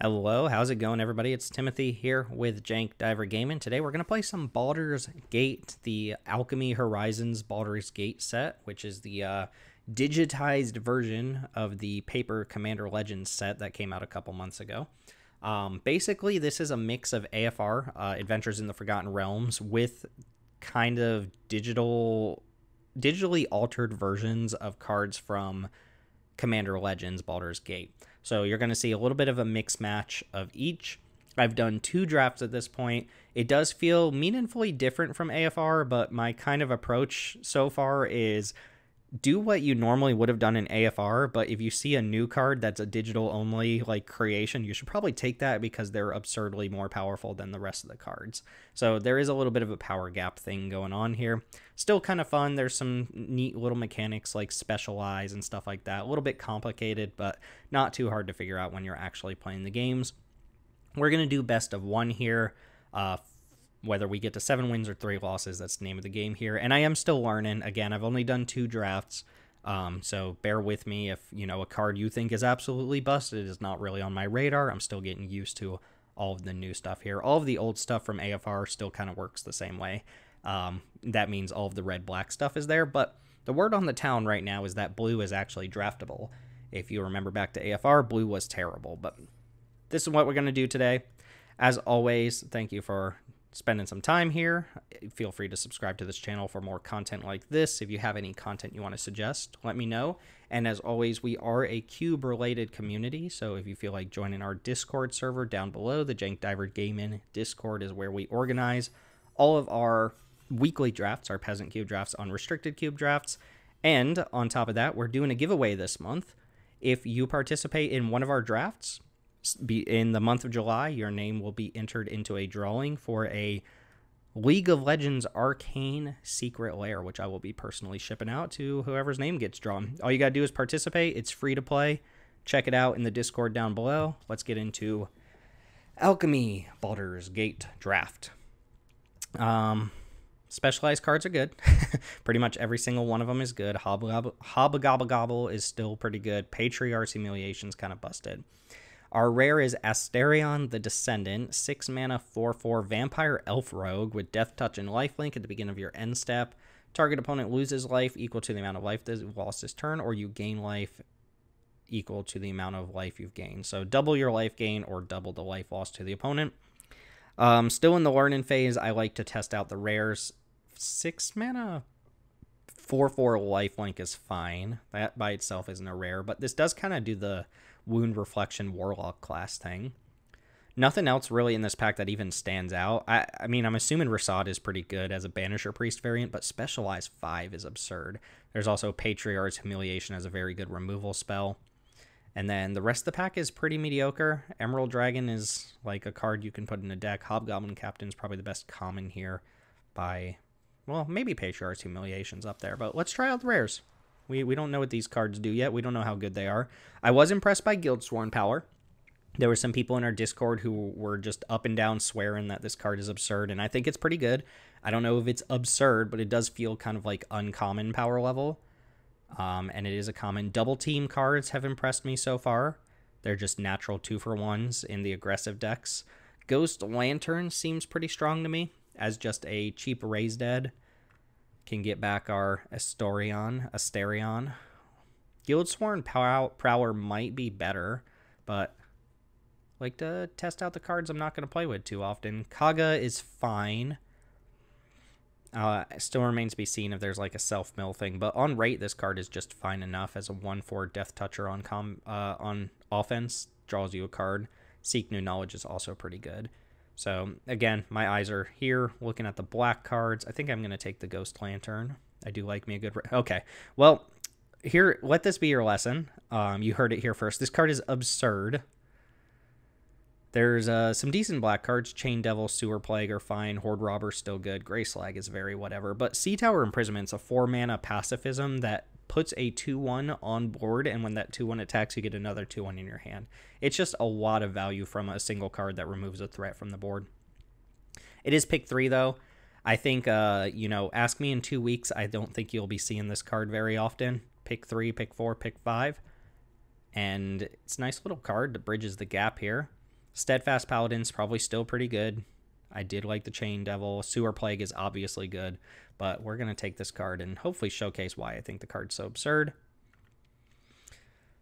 Hello, how's it going, everybody? It's Timothy here with Jank Diver Gaming. Today we're going to play some Baldur's Gate, the Alchemy Horizons Baldur's Gate set, which is the digitized version of the paper Commander Legends set that came out a couple months ago. Basically, this is a mix of AFR, Adventures in the Forgotten Realms, with kind of digitally altered versions of cards from Commander Legends Baldur's Gate. So you're going to see a little bit of a mix match of each. I've done 2 drafts at this point. It does feel meaningfully different from AFR, but my kind of approach so far is do what you normally would have done in AFR, but if you see a new card that's a digital only like creation, you should probably take that because they're absurdly more powerful than the rest of the cards. So there is a little bit of a power gap thing going on here. Still kind of fun. There's some neat little mechanics like specialize and stuff like that. A little bit complicated, but not too hard to figure out when you're actually playing the games. We're going to do best of 1 here. Whether we get to 7 wins or 3 losses, that's the name of the game here. And I am still learning. Again, I've only done 2 drafts, so bear with me if, a card you think is absolutely busted is not really on my radar. I'm still getting used to all of the new stuff here. All of the old stuff from AFR still kind of works the same way. That means all of the red-black stuff is there, but the word on the town right now is that blue is actually draftable. If you remember back to AFR, blue was terrible, but this is what we're going to do today. As always, thank you for spending some time here. Feel free to subscribe to this channel for more content like this. If you have any content you want to suggest, let me know. And as always, we are a cube related community, so if you feel like joining our Discord server down below, the Jank Diver Gaming Discord is where we organize all of our weekly drafts, our peasant cube drafts, unrestricted cube drafts. And on top of that, we're doing a giveaway this month. If you participate in one of our drafts, in the month of July, your name will be entered into a drawing for a League of Legends Arcane Secret Lair, which I will be personally shipping out to whoever's name gets drawn. All you got to do is participate. It's free to play. Check it out in the Discord down below. Let's get into Alchemy Baldur's Gate draft. Specialized cards are good. Pretty much every single one of them is good. Hobgobble is still pretty good. Patriarch's Humiliation's kind of busted. Our rare is Asterion the Descendant, 6 mana, 4/4 Vampire Elf Rogue with Death Touch and Lifelink at the beginning of your end step. Target opponent loses life equal to the amount of life they lost this turn, or you gain life equal to the amount of life you've gained. So double your life gain or double the life lost to the opponent. Still in the learning phase, I like to test out the rares. 6 mana, 4/4 Lifelink is fine. That by itself isn't a rare, but this does kind of do the Wound Reflection Warlock class thing. Nothing else really in this pack that even stands out. I mean, I'm assuming Rasad is pretty good as a Banisher Priest variant, but Specialized 5 is absurd. There's also Patriarch's Humiliation as a very good removal spell. And then the rest of the pack is pretty mediocre. Emerald Dragon is like a card you can put in a deck. Hobgoblin Captain is probably the best common here by, well, maybe Patriarch's Humiliation's up there, but let's try out the rares. We don't know what these cards do yet. We don't know how good they are. I was impressed by Guildsworn Power. There were some people in our Discord who were just up and down swearing that this card is absurd, and I think it's pretty good. I don't know if it's absurd, but it does feel kind of like uncommon power level. And it is a common. Double Team cards have impressed me so far. They're just natural 2-for-1s in the aggressive decks. Ghost Lantern seems pretty strong to me as just a cheap Raise Dead. Can get back our Asterion. Guildsworn Prowler might be better, but I like to test out the cards I'm not going to play with too often. Kaga is fine. Still remains to be seen if there's like a self-mill thing, but on rate, this card is just fine enough as a 1/4 Death Toucher on offense. Draws you a card. Seek New Knowledge is also pretty good. So, again, my eyes are here looking at the black cards. I think I'm going to take the Ghost Lantern. I do like me a good... Okay, well, here, let this be your lesson. You heard it here first. This card is absurd. There's some decent black cards. Chain Devil, Sewer Plague are fine. Horde Robber still good. Grey Slag is very whatever. But Sea Tower Imprisonment's a 4-mana pacifism that puts a 2/1 on board, and when that 2/1 attacks, you get another 2/1 in your hand. It's just a lot of value from a single card that removes a threat from the board. It is pick 3, though. I think, ask me in 2 weeks. I don't think you'll be seeing this card very often. Pick 3, pick 4, pick 5. And it's a nice little card that bridges the gap here. Steadfast Paladin's probably still pretty good. I did like the Chain Devil. Sewer Plague is obviously good, but we're going to take this card and hopefully showcase why I think the card's so absurd.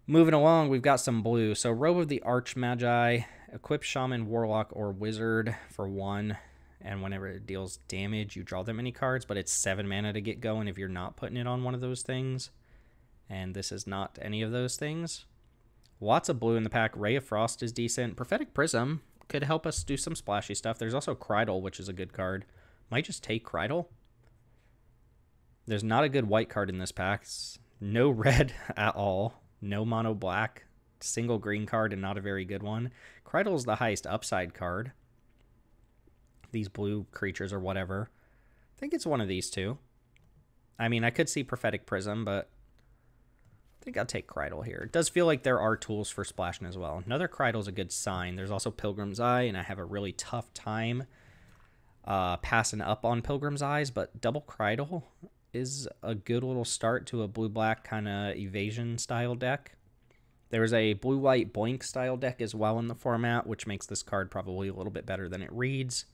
Moving along, we've got some blue. So Robe of the Archmagi, equip Shaman, Warlock, or Wizard for 1. And whenever it deals damage, you draw that many cards, but it's 7 mana to get going if you're not putting it on one of those things. And this is not any of those things. Lots of blue in the pack. Ray of Frost is decent. Prophetic Prism could help us do some splashy stuff. There's also Krydle, which is a good card. Might just take Krydle. There's not a good white card in this pack. No red at all. No mono black. Single green card and not a very good one. Krydle is the highest upside card. These blue creatures or whatever. I think it's one of these two. I mean, I could see Prophetic Prism, but I think I'll take Krydle here. It does feel like there are tools for splashing as well. Another Krydle is a good sign. There's also Pilgrim's Eye, and I have a really tough time passing up on Pilgrim's Eyes, but double Krydle is a good little start to a blue-black kind of evasion style deck. There's a blue-white Blink style deck as well in the format, which makes this card probably a little bit better than it reads.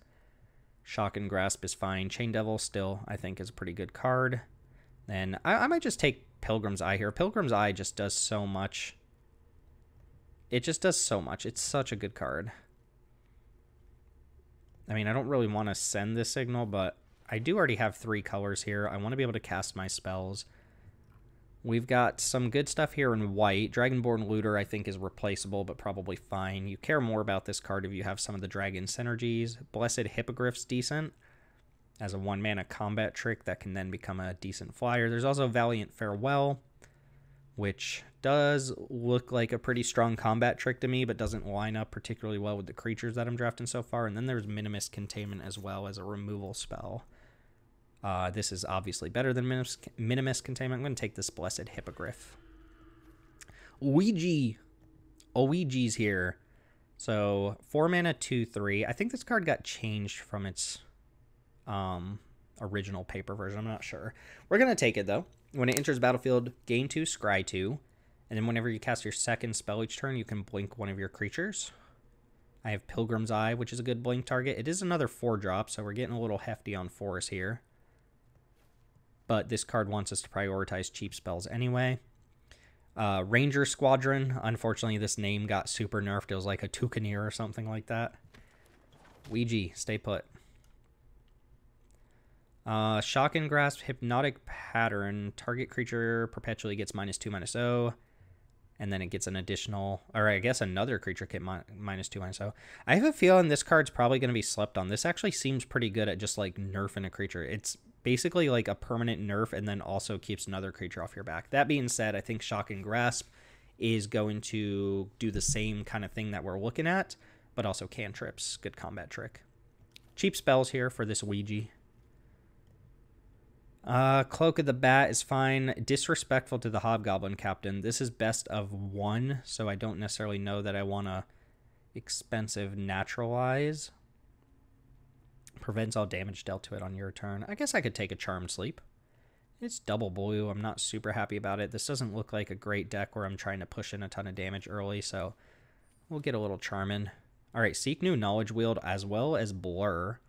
Shock and Grasp is fine. Chain Devil still, I think, is a pretty good card. Then I might just take Pilgrim's Eye here. Pilgrim's Eye just does so much. It just does so much. It's such a good card. I mean, I don't really want to send this signal, but I do already have 3 colors here. I want to be able to cast my spells. We've got some good stuff here in white. Dragonborn Looter, I think, is replaceable, but probably fine. You care more about this card if you have some of the dragon synergies. Blessed Hippogriff's decent as a 1-mana combat trick that can then become a decent flyer. There's also Valiant Farewell, which does look like a pretty strong combat trick to me, but doesn't line up particularly well with the creatures that I'm drafting so far. And then there's Minimus Containment as well as a removal spell. This is obviously better than Minimus Containment. I'm going to take this Blessed Hippogriff. Ouiji's here. So 4 mana, 2/3. I think this card got changed from its original paper version. I'm not sure. We're going to take it, though. When it enters battlefield, gain 2, scry 2. And then whenever you cast your second spell each turn, you can blink one of your creatures. I have Pilgrim's Eye, which is a good blink target. It is another 4-drop, so we're getting a little hefty on 4s here. But this card wants us to prioritize cheap spells anyway. Ranger Squadron. Unfortunately, this name got super nerfed. It was like a Toucaneer or something like that. Ouija, stay put. Shock and Grasp, Hypnotic Pattern. Target creature perpetually gets -2/-0. And then it gets an additional, or I guess another creature get -2/-0. I have a feeling this card's probably going to be slept on. This actually seems pretty good at just like nerfing a creature. It's basically like a permanent nerf and then also keeps another creature off your back. That being said, I think Shock and Grasp is going to do the same kind of thing that we're looking at, but also cantrips. Good combat trick. Cheap spells here for this Ouija. Cloak of the Bat is fine. Disrespectful to the Hobgoblin Captain. This is best of 1, so I don't necessarily know that I want to expensive Naturalize. Prevents all damage dealt to it on your turn. I guess I could take a Charmed Sleep. It's double blue. I'm not super happy about it. This doesn't look like a great deck where I'm trying to push in a ton of damage early, so we'll get a little charming. All right, Seek New Knowledge Wield as well as Blur.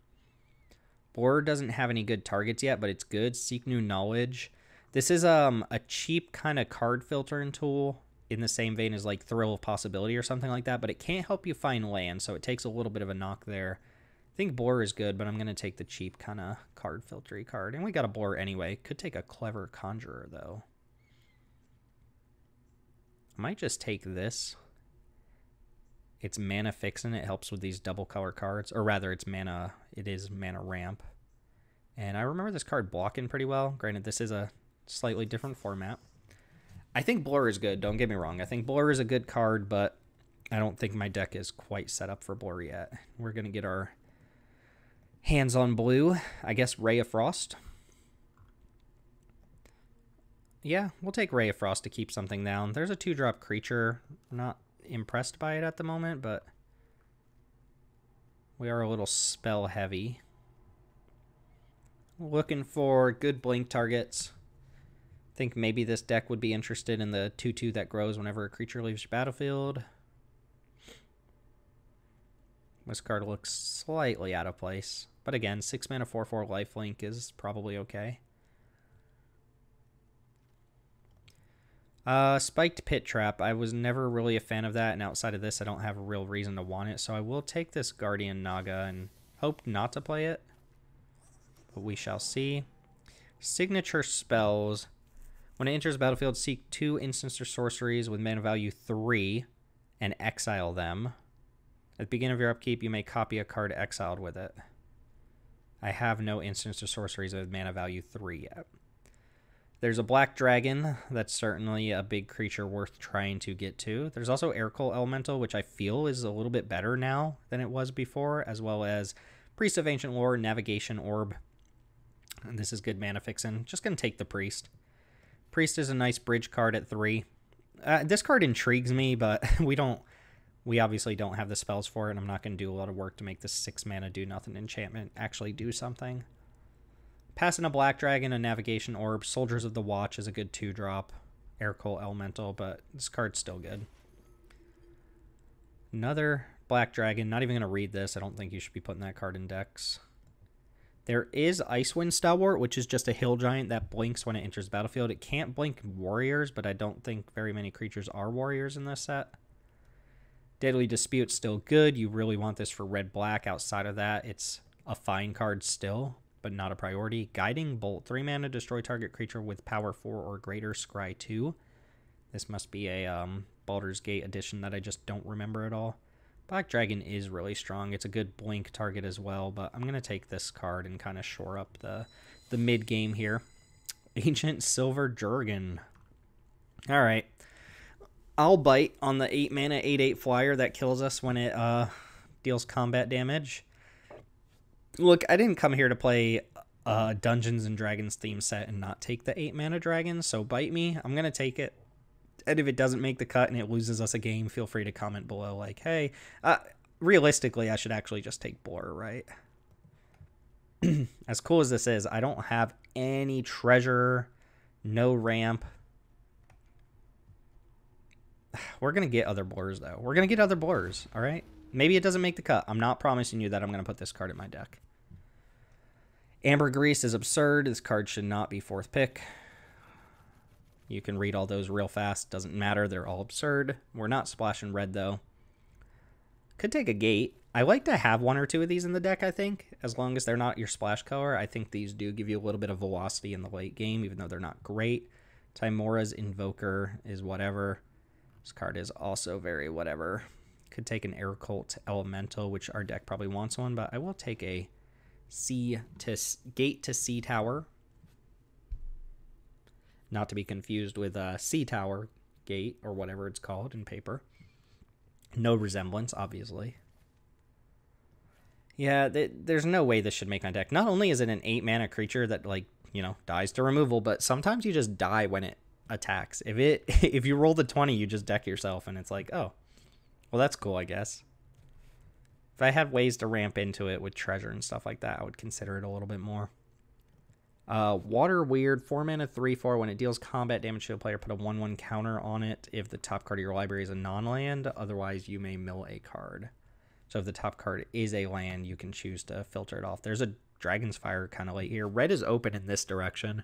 Blur doesn't have any good targets yet, but it's good. Seek New Knowledge. This is a cheap kind of card filtering tool in the same vein as like Thrill of Possibility or something like that, but it can't help you find land, so it takes a little bit of a knock there. I think Blur is good, but I'm going to take the cheap kind of card filtery card. And we got a Blur anyway. Could take a Clever Conjurer, though. I might just take this. It's mana fixing. It helps with these double color cards. Or rather, it's mana. It is mana ramp. And I remember this card blocking pretty well. Granted, this is a slightly different format. I think Blur is good. Don't get me wrong. I think Blur is a good card, but I don't think my deck is quite set up for Blur yet. We're going to get our hands on blue. I guess Ray of Frost. Yeah, we'll take Ray of Frost to keep something down. There's a 2-drop creature. I'm not impressed by it at the moment, but we are a little spell heavy. Looking for good blink targets. Think maybe this deck would be interested in the 2/2 that grows whenever a creature leaves your battlefield. This card looks slightly out of place. But again, 6 mana 4/4 lifelink is probably okay. Spiked Pit Trap. I was never really a fan of that, and outside of this, I don't have a real reason to want it. So I will take this Guardian Naga and hope not to play it. But we shall see. Signature Spells. When it enters the battlefield, seek 2 instants or sorceries with mana value 3 and exile them. At the beginning of your upkeep, you may copy a card exiled with it. I have no instants or sorceries with mana value 3 yet. There's a black dragon. That's certainly a big creature worth trying to get to. There's also Aircold Elemental, which I feel is a little bit better now than it was before, as well as Priest of Ancient Lore, Navigation Orb. And this is good mana fixin'. Just going to take the Priest. Priest is a nice bridge card at 3. This card intrigues me, but we obviously don't have the spells for it, and I'm not going to do a lot of work to make this 6 mana do nothing enchantment actually do something. Passing a black dragon, a navigation orb. Soldiers of the Watch is a good 2-drop. Aircold Elemental, but this card's still good. Another black dragon. Not even going to read this. I don't think you should be putting that card in decks. There is Icewind Stalwart, which is just a hill giant that blinks when it enters the battlefield. It can't blink warriors, but I don't think very many creatures are warriors in this set. Deadly Dispute's still good. You really want this for red-black. Outside of that, it's a fine card still, but not a priority. Guiding Bolt. 3 mana, destroy target creature with power 4 or greater, scry 2. This must be a Baldur's Gate edition that I just don't remember at all. Black Dragon is really strong. It's a good blink target as well, but I'm going to take this card and kind of shore up the mid-game here. Ancient Silver Jurgen. All right. I'll bite on the 8 mana 8/8 flyer that kills us when it deals combat damage. Look, I didn't come here to play Dungeons and Dragons theme set and not take the 8 mana dragon, so bite me. I'm going to take it. And if it doesn't make the cut and it loses us a game, feel free to comment below like, hey, realistically, I should actually just take Blur, right? As cool as this is, I don't have any treasure, no ramp. We're going to get other Blurs, though. We're going to get other Blurs, all right? Maybe it doesn't make the cut. I'm not promising you that I'm going to put this card in my deck. Ambergris is absurd. This card should not be 4th pick. You can read all those real fast. Doesn't matter. They're all absurd. We're not splashing red, though. Could take a Gate. I like to have 1 or 2 of these in the deck, I think. As long as they're not your splash color. I think these do give you a little bit of velocity in the late game, even though they're not great. Timora's Invoker is whatever. This card is also very whatever. Could take an Aircold Elemental, which our deck probably wants one, but I will take a Gate to Sea Tower. Not to be confused with Sea Tower Gate, or whatever it's called in paper. No resemblance, obviously. Yeah, there's no way this should make my deck. Not only is it an 8 mana creature that, like, you know, dies to removal, but sometimes you just die when it attacks. If you roll the 20, you just deck yourself, and it's like, oh, well, that's cool, I guess. If I had ways to ramp into it with treasure and stuff like that, I would consider it a little bit more. Water Weird, 4 mana 3/4. When it deals combat damage to a player, put a 1/1 counter on it if the top card of your library is a non-land. Otherwise, you may mill a card. So if the top card is a land, you can choose to filter it off. There's a Dragon's Fire kind of late here. Red is open in this direction.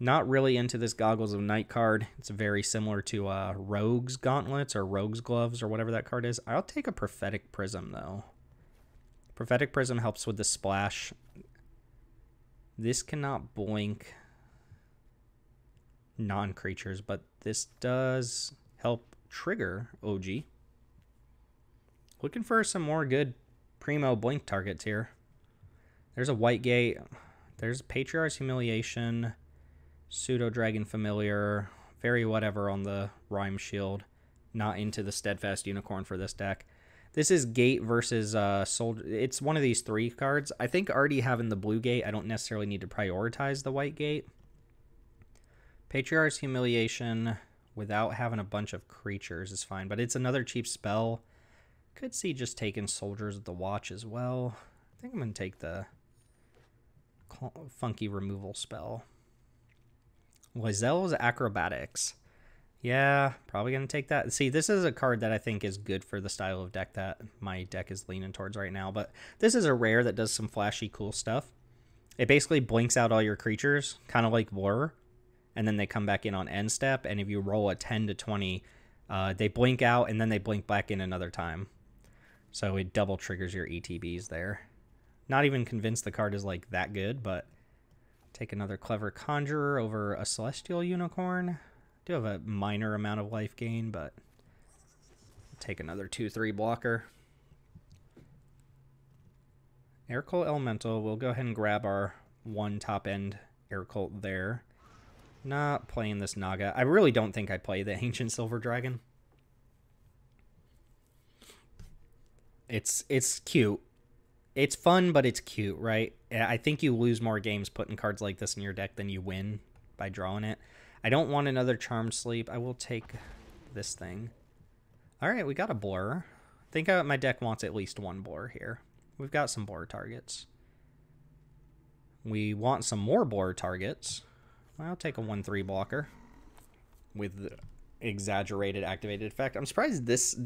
Not really into this Goggles of Night card. It's very similar to Rogue's Gauntlets or Rogue's Gloves or whatever that card is. I'll take a Prophetic Prism, though. Prophetic Prism helps with the splash. This cannot blink non-creatures, but this does help trigger OG. Looking for some more good primo blink targets here. There's a White Gate. There's Patriarch's Humiliation. Pseudo Dragon Familiar. Very whatever on the Rhyme Shield. Not into the Steadfast Unicorn for this deck. This is Gate versus Soldier. It's one of these 3 cards. I think already having the blue Gate, I don't necessarily need to prioritize the White Gate. Patriarch's Humiliation without having a bunch of creatures is fine, but it's another cheap spell. Could see just taking Soldiers of the Watch as well. I think I'm going to take the funky removal spell. Lae'zel's Acrobatics. Yeah, probably going to take that. See, this is a card that I think is good for the style of deck that my deck is leaning towards right now. But this is a rare that does some flashy, cool stuff. It basically blinks out all your creatures, kind of like Blur, and then they come back in on end step. And if you roll a 10 to 20, they blink out, and then they blink back in another time. So it double triggers your ETBs there. Not even convinced the card is like that good, but take another Clever Conjurer over a Celestial Unicorn. Do have a minor amount of life gain, but take another 2/3 blocker. Air Cult Elemental. We'll go ahead and grab our one top end Air Cult there. Not playing this Naga. I really don't think I play the Ancient Silver Dragon. It's cute. It's fun, but it's cute, right? I think you lose more games putting cards like this in your deck than you win by drawing it. I don't want another Charmed Sleep. I will take this thing. All right, we got a Blur. I think my deck wants at least one Blur here. We've got some Blur targets. We want some more Blur targets. I'll take a 1/3 blocker with exaggerated activated effect. I'm surprised this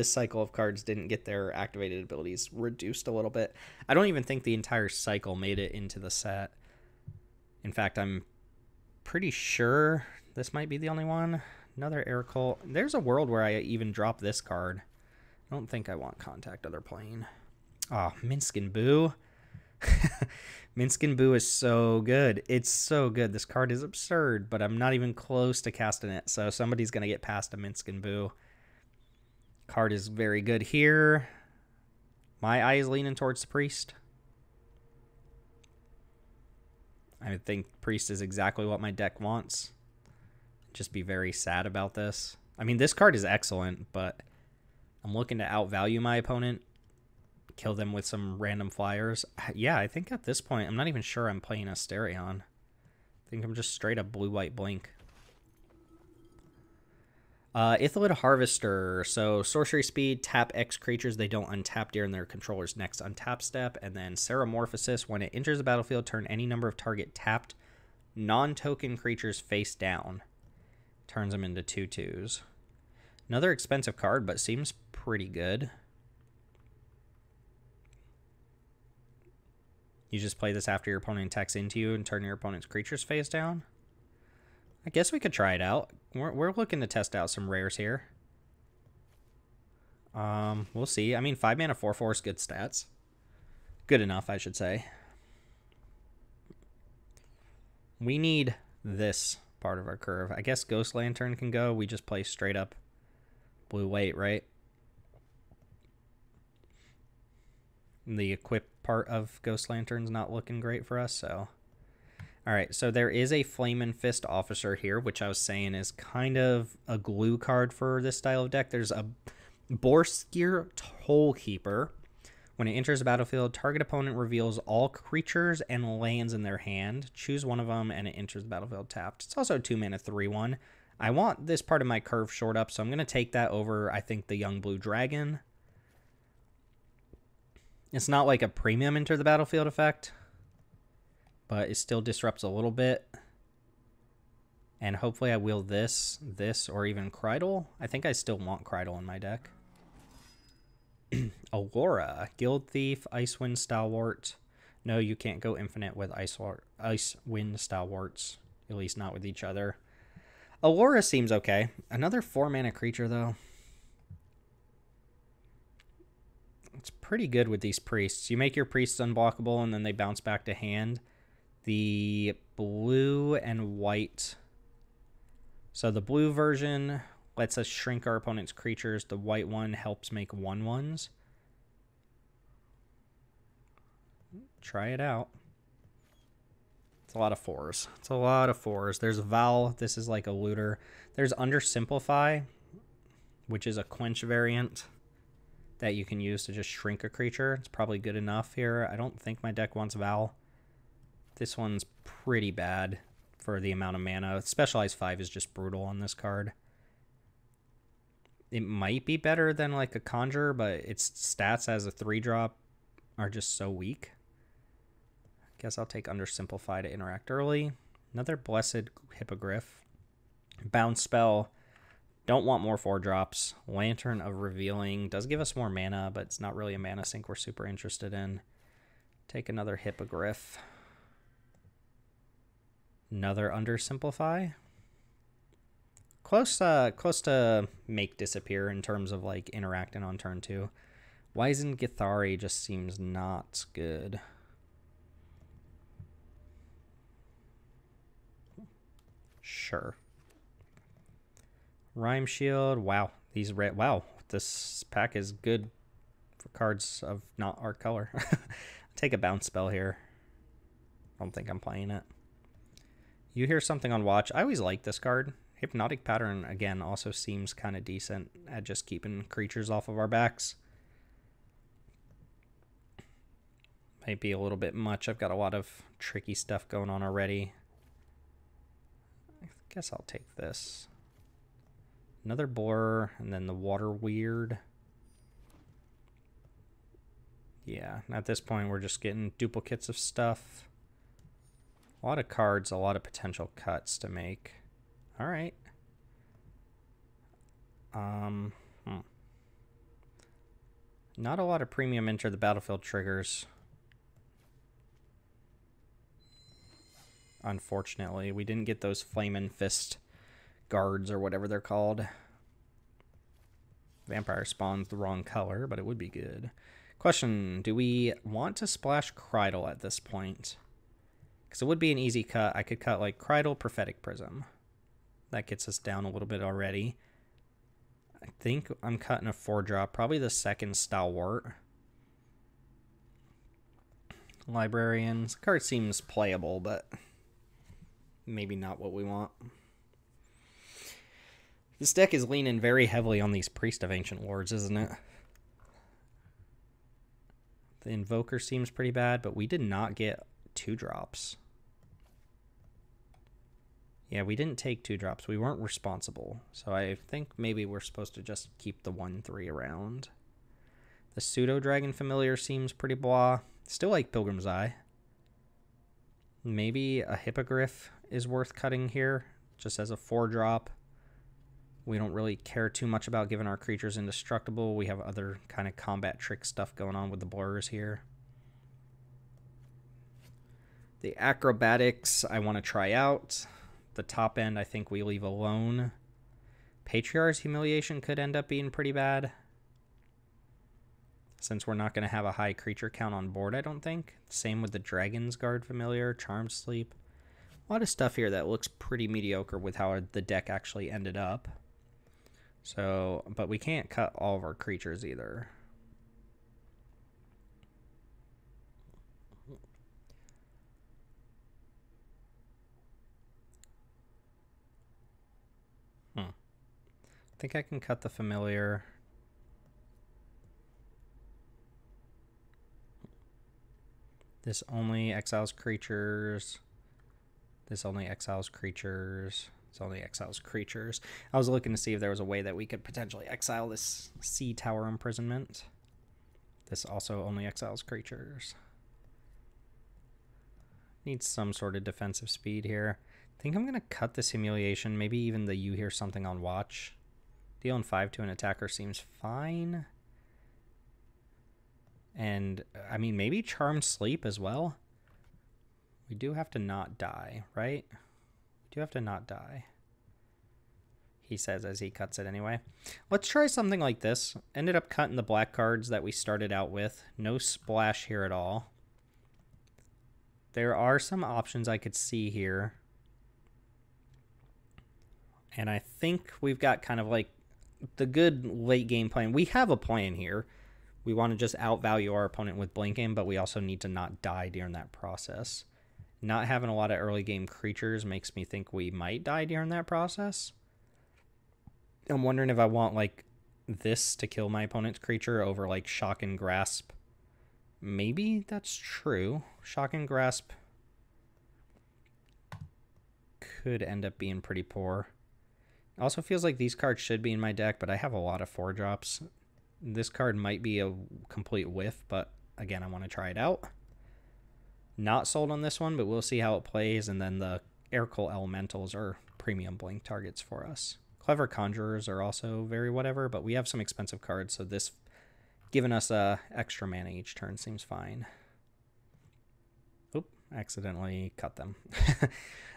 cycle of cards didn't get their activated abilities reduced a little bit. I don't even think the entire cycle made it into the set. In fact, I'm pretty sure this might be the only one. Another Air Cult. There's a world where I even drop this card. I don't think I want Contact Other Plane. Oh, Minskin Boo. Minskin Boo is so good. It's so good. This card is absurd, but I'm not even close to casting it, so somebody's going to get past a Minskin Boo. Card is very good here. My eye is leaning towards the Priest. I think Priest is exactly what my deck wants. Just be very sad about this. I mean, this card is excellent, but I'm looking to outvalue my opponent. Kill them with some random flyers. Yeah, I think at this point, I'm not even sure I'm playing Asterion. I think I'm just straight up blue-white blink. Ithilid Harvester. So sorcery speed, tap X creatures they don't untap during their controller's next untap step. And then Ceramorphosis. When it enters the battlefield, turn any number of target tapped non-token creatures face down. Turns them into 2/2s. Another expensive card, but seems pretty good. You just play this after your opponent attacks into you and turn your opponent's creatures face down. I guess we could try it out. We're looking to test out some rares here. We'll see. I mean, 5 mana 4/4 is good stats. Good enough, I should say. We need this part of our curve. I guess Ghost Lantern can go. We just play straight up blue white, right? The equip part of Ghost Lantern's not looking great for us, so... Alright, so there is a Flame and Fist Officer here, which I was saying is kind of a glue card for this style of deck. There's a Borskir Tollkeeper. When it enters the battlefield, target opponent reveals all creatures and lands in their hand. Choose one of them, and it enters the battlefield tapped. It's also a 2 mana 3/1. I want this part of my curve short up, so I'm going to take that over, I think, the Young Blue Dragon. It's not like a premium enter the battlefield effect, but it still disrupts a little bit. And hopefully I will this, or even Krydle. I think I still want Krydle in my deck. Aurora, Guild Thief, Icewind Stalwart. No, you can't go infinite with Icewind Stalwarts, at least not with each other. Aurora seems okay. Another 4 mana creature, though. It's pretty good with these priests. You make your priests unblockable, and then they bounce back to hand. The blue and white. So the blue version lets us shrink our opponent's creatures. The white one helps make 1/1s. Try it out. It's a lot of 4s. It's a lot of 4s. There's Val. This is like a looter. There's Undersimplify, which is a quench variant that you can use to just shrink a creature. It's probably good enough here. I don't think my deck wants Val. This one's pretty bad for the amount of mana. Specialized 5 is just brutal on this card. It might be better than like a Conjure, but its stats as a 3-drop are just so weak. Guess I'll take Undersimplify to interact early. Another Blessed Hippogriff. Bounce spell. Don't want more 4-drops. Lantern of Revealing does give us more mana, but it's not really a mana sink we're super interested in. Take another Hippogriff. Another Undersimplify. Close to make disappear in terms of like interacting on turn 2. Wizened Githari just seems not good. Sure. Rhyme Shield. Wow. These red. Wow. This pack is good for cards of not our color. Take a bounce spell here. I don't think I'm playing it. You hear something on watch. I always like this card. Hypnotic Pattern, again, also seems kind of decent at just keeping creatures off of our backs. Might be a little bit much. I've got a lot of tricky stuff going on already. I guess I'll take this. Another Blur, and then the Water Weird. Yeah, at this point we're just getting duplicates of stuff. A lot of cards, a lot of potential cuts to make. All right. Not a lot of premium enter the battlefield triggers. Unfortunately, we didn't get those Flamin' Fist guards or whatever they're called. Vampire Spawn's the wrong color, but it would be good. Question, do we want to splash Krydle at this point? Because it would be an easy cut. I could cut like Krydle, Prophetic Prism. That gets us down a little bit already. I think I'm cutting a 4-drop, probably the second Stalwart. Librarians. The card seems playable, but maybe not what we want. This deck is leaning very heavily on these Priest of Ancient Lords, isn't it? The Invoker seems pretty bad, but we did not get 2-drops. Yeah, we didn't take 2-drops. We weren't responsible. So I think maybe we're supposed to just keep the 1/3 around. The Pseudo-Dragon Familiar seems pretty blah. Still like Pilgrim's Eye. Maybe a Hippogriff is worth cutting here, just as a 4-drop. We don't really care too much about giving our creatures indestructible. We have other kind of combat trick stuff going on with the blurs here. The Acrobatics I want to try out. The top end I think we leave alone. Patriarch's Humiliation could end up being pretty bad, since we're not going to have a high creature count on board, I don't think. Same with the Dragon's Guard Familiar, Charmed Sleep. A lot of stuff here that looks pretty mediocre with how the deck actually ended up. So, but we can't cut all of our creatures either. I think I can cut the Familiar. This only exiles creatures. This only exiles creatures. It's only exiles creatures. I was looking to see if there was a way that we could potentially exile this Sea Tower Imprisonment. This also only exiles creatures. Needs some sort of defensive speed here. I think I'm going to cut this Humiliation. Maybe even the You Hear Something on Watch. Dealing 5 to an attacker seems fine. And, I mean, maybe Charmed Sleep as well. We do have to not die, right? We do have to not die. He says as he cuts it anyway. Let's try something like this. Ended up cutting the black cards that we started out with. No splash here at all. There are some options I could see here. And I think we've got kind of like the good late game plan. We have a plan here. We want to just outvalue our opponent with blinking, but we also need to not die during that process. Not having a lot of early game creatures makes me think we might die during that process. I'm wondering if I want like this to kill my opponent's creature over like Shock and Grasp. Maybe that's true. Shock and Grasp could end up being pretty poor. It also feels like these cards should be in my deck, but I have a lot of 4-drops. This card might be a complete whiff, but again, I want to try it out. Not sold on this one, but we'll see how it plays. And then the Aircool Elementals are premium blink targets for us. Clever Conjurers are also very whatever, but we have some expensive cards, so this giving us extra mana each turn seems fine. Oop, accidentally cut them.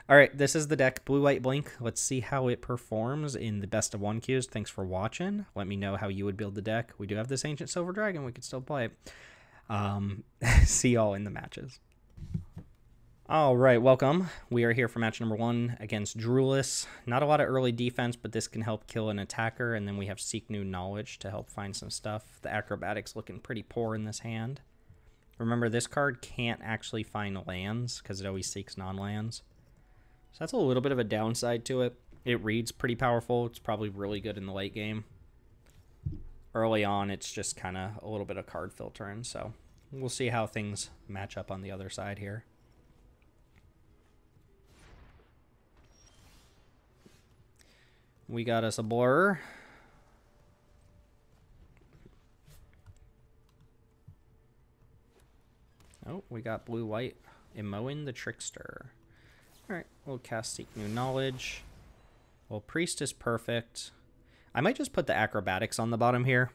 All right, this is the deck, Blue-White Blink. Let's see how it performs in the best of 1 queues. Thanks for watching. Let me know how you would build the deck. We do have this Ancient Silver Dragon. We could still play it. See y'all in the matches. All right, welcome. We are here for match number 1 against Drulis. Not a lot of early defense, but this can help kill an attacker, and then we have Seek New Knowledge to help find some stuff. The Acrobatics looking pretty poor in this hand. Remember, this card can't actually find lands because it always seeks non-lands. So that's a little bit of a downside to it. It reads pretty powerful. It's probably really good in the late game. Early on, it's just kind of a little bit of card filtering, so we'll see how things match up on the other side here. We got us a Blur. Oh, we got Blue-White. Imoen the Trickster. Alright, we'll cast Seek New Knowledge. Well, Priest is perfect. I might just put the Acrobatics on the bottom here.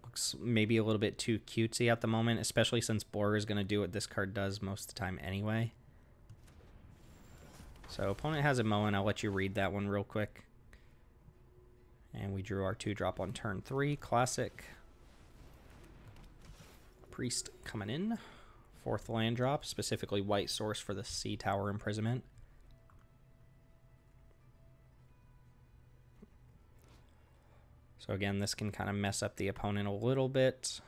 Looks maybe a little bit too cutesy at the moment, especially since Blur is going to do what this card does most of the time anyway. So opponent has Imoen. I'll let you read that one real quick. And we drew our 2-drop on turn 3. Classic. Priest coming in. 4th land drop, specifically white source for the Sea Tower Imprisonment. So again, this can kind of mess up the opponent a little bit.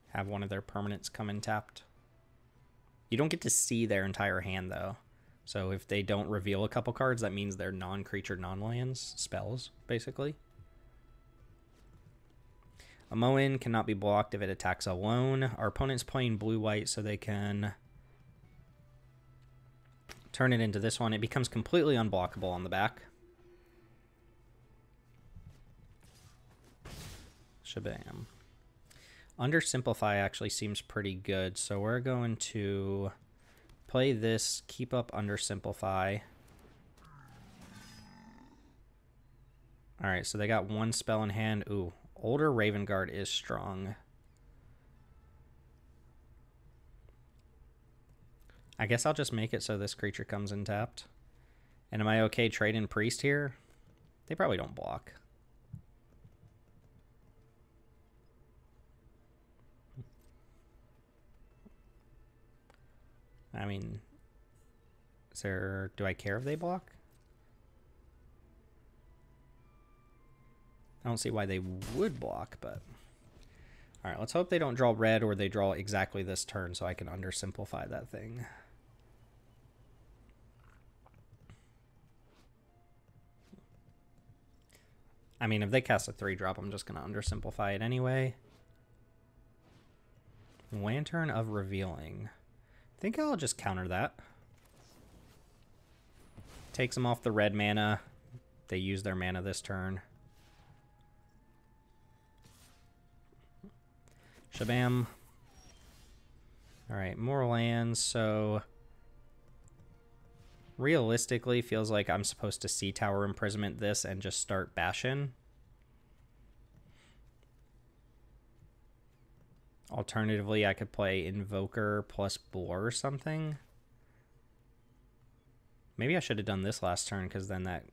Have one of their permanents come in tapped. You don't get to see their entire hand though. So if they don't reveal a couple cards, that means they're non-creature, non-lands spells, basically. Imoen cannot be blocked if it attacks alone. Our opponent's playing blue-white, so they can turn it into this one. It becomes completely unblockable on the back. Shabam. Undersimplify actually seems pretty good, so we're going to play this, keep up Undersimplify. Alright, so they got 1 spell in hand. Ooh, Older Raven Guard is strong. I guess I'll just make it so this creature comes in tapped. And am I okay trading Priest here? They probably don't block. I mean, do I care if they block? I don't see why they would block, but... Alright, let's hope they don't draw red or they draw exactly this turn so I can undersimplify that thing. I mean, if they cast a 3-drop, I'm just going to undersimplify it anyway. Lantern of Revealing. I think I'll just counter that. Takes them off the red mana. They use their mana this turn. Shabam. Alright, more lands, so... Realistically, feels like I'm supposed to Sea Tower Imprisonment this and just start bashing. Alternatively, I could play Invoker plus Blur or something. Maybe I should have done this last turn, because then that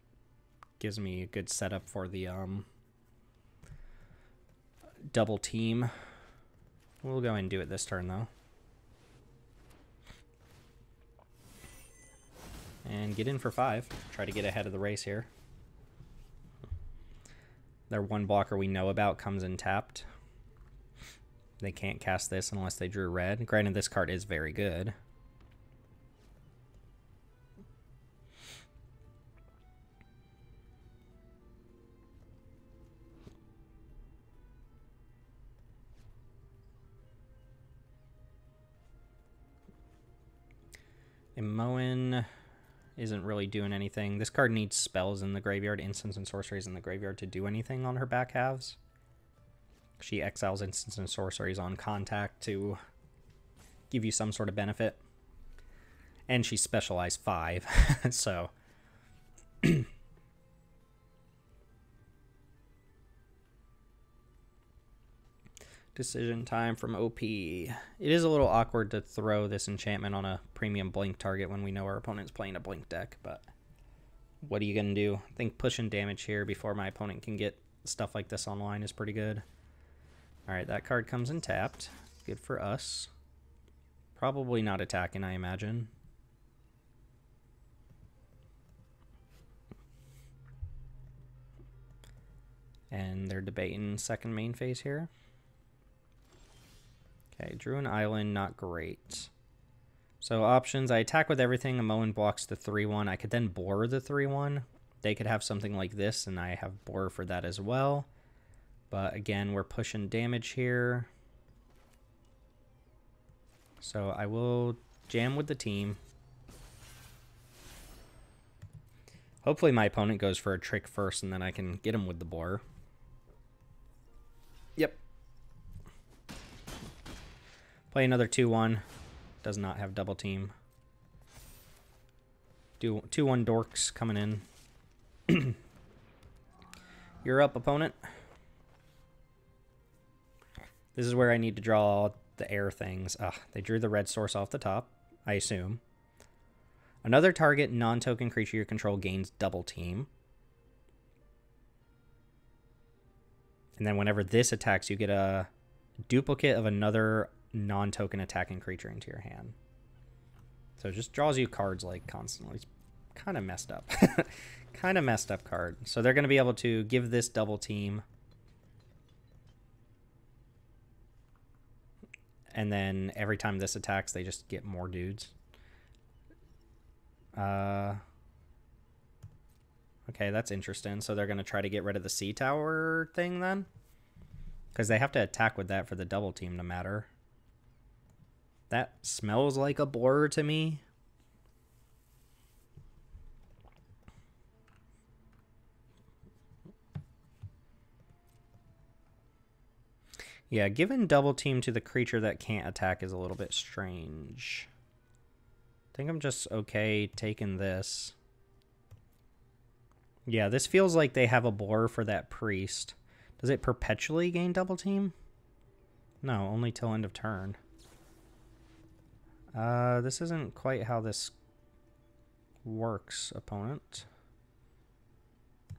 gives me a good setup for the double team. We'll go ahead and do it this turn, though. And get in for 5. Try to get ahead of the race here. Their 1 blocker we know about comes in tapped. They can't cast this unless they drew red. Granted, this card is very good. Imoen isn't really doing anything. This card needs spells in the graveyard, instants and sorceries in the graveyard to do anything on her back halves. She exiles instants and sorceries on contact to give you some sort of benefit. And she's specialized 5, so... Decision time from OP. It is a little awkward to throw this enchantment on a premium blink target when we know our opponent's playing a blink deck, but what are you going to do? I think pushing damage here before my opponent can get stuff like this online is pretty good. Alright, that card comes in tapped. Good for us. Probably not attacking, I imagine. And they're debating second main phase here. Okay, drew an island, not great. So options, I attack with everything. Amoan blocks the 3-1. I could then bore the 3-1. They could have something like this, and I have bore for that as well. But again, we're pushing damage here. So I will jam with the team. Hopefully my opponent goes for a trick first, and then I can get him with the bore. Yep. Play another 2-1. Does not have double team. 2-1 dorks coming in. You're up, opponent. This is where I need to draw the air things. They drew the red source off the top, I assume. Another target non-token creature you control gains double team. And then whenever this attacks, you get a duplicate of another non-token attacking creature into your hand. So it just draws you cards like constantly. It's kind of messed up. Kind of messed up card. So they're going to be able to give this double team. And then every time this attacks, they just get more dudes. Okay, that's interesting. So they're going to try to get rid of the sea tower thing then? Because they have to attack with that for the double team to matter. That smells like a blur to me. Yeah, giving double team to the creature that can't attack is a little bit strange. I think I'm just okay taking this. Yeah, this feels like they have a blur for that priest. Does it perpetually gain double team? No, only till end of turn. This isn't quite how this works, opponent.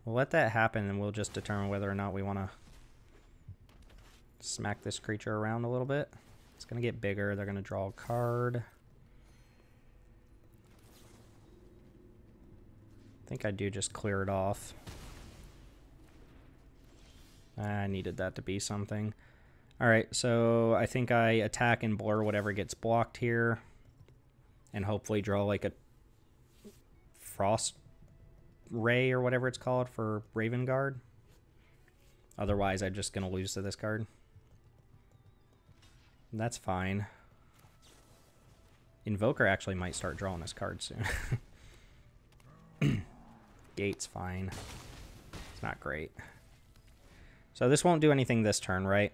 We'll let that happen and we'll just determine whether or not we want to smack this creature around a little bit. It's going to get bigger. They're going to draw a card. I think I do just clear it off. I needed that to be something. Alright, so I think I attack and blur whatever gets blocked here. And hopefully draw like a Frost Ray or whatever it's called for Raven Guard. Otherwise, I'm just going to lose to this card. That's fine. Invoker actually might start drawing this card soon. Gate's fine. It's not great. So this won't do anything this turn, right?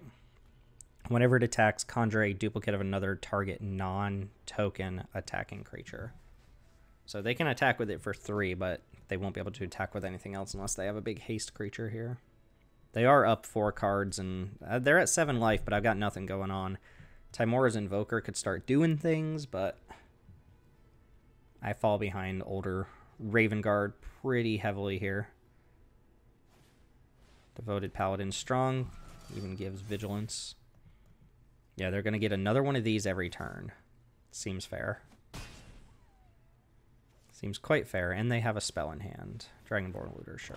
Whenever it attacks, conjure a duplicate of another target non-token attacking creature. So they can attack with it for 3, but they won't be able to attack with anything else unless they have a big haste creature here. They are up 4 cards, and they're at 7 life, but I've got nothing going on. Timora's Invoker could start doing things, but I fall behind older Raven Guard pretty heavily here. Devoted Paladin strong, even gives vigilance. Yeah, they're going to get another one of these every turn. Seems fair. Seems quite fair, and they have a spell in hand. Dragonborn Looter, sure.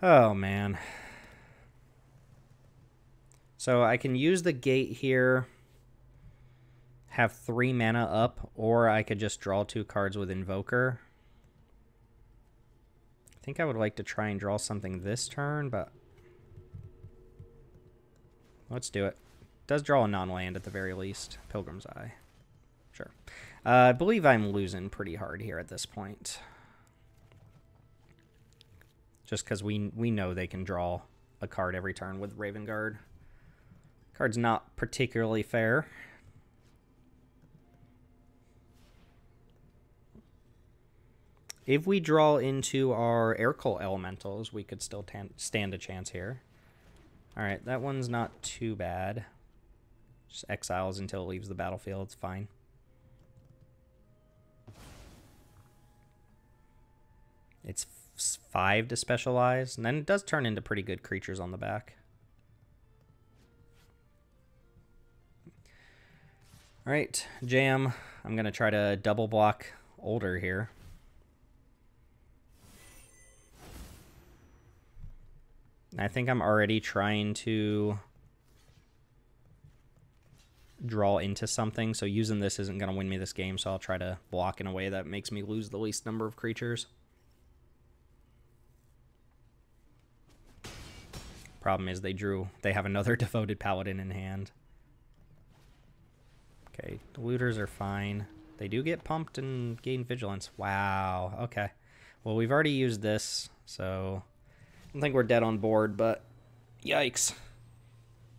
Oh, man. So I can use the gate here, have 3 mana up, or I could just draw 2 cards with Invoker. I think I would like to try and draw something this turn, but let's do it. Does draw a non-land at the very least. Pilgrim's Eye. Sure. I believe I'm losing pretty hard here at this point. Just because we know they can draw a card every turn with Raven Guard. Card's not particularly fair. If we draw into our air cult elementals, we could still stand a chance here. Alright, that one's not too bad. Just exiles until it leaves the battlefield. It's fine. It's 5 to specialize, and then it does turn into pretty good creatures on the back. Alright, jam. I'm going to try to double block older here. I think I'm already trying to draw into something, so using this isn't going to win me this game, so I'll try to block in a way that makes me lose the least number of creatures. Problem is they have another devoted paladin in hand. Okay, the looters are fine. They do get pumped and gain vigilance. Wow, okay. Well, we've already used this, so I don't think we're dead on board, but yikes.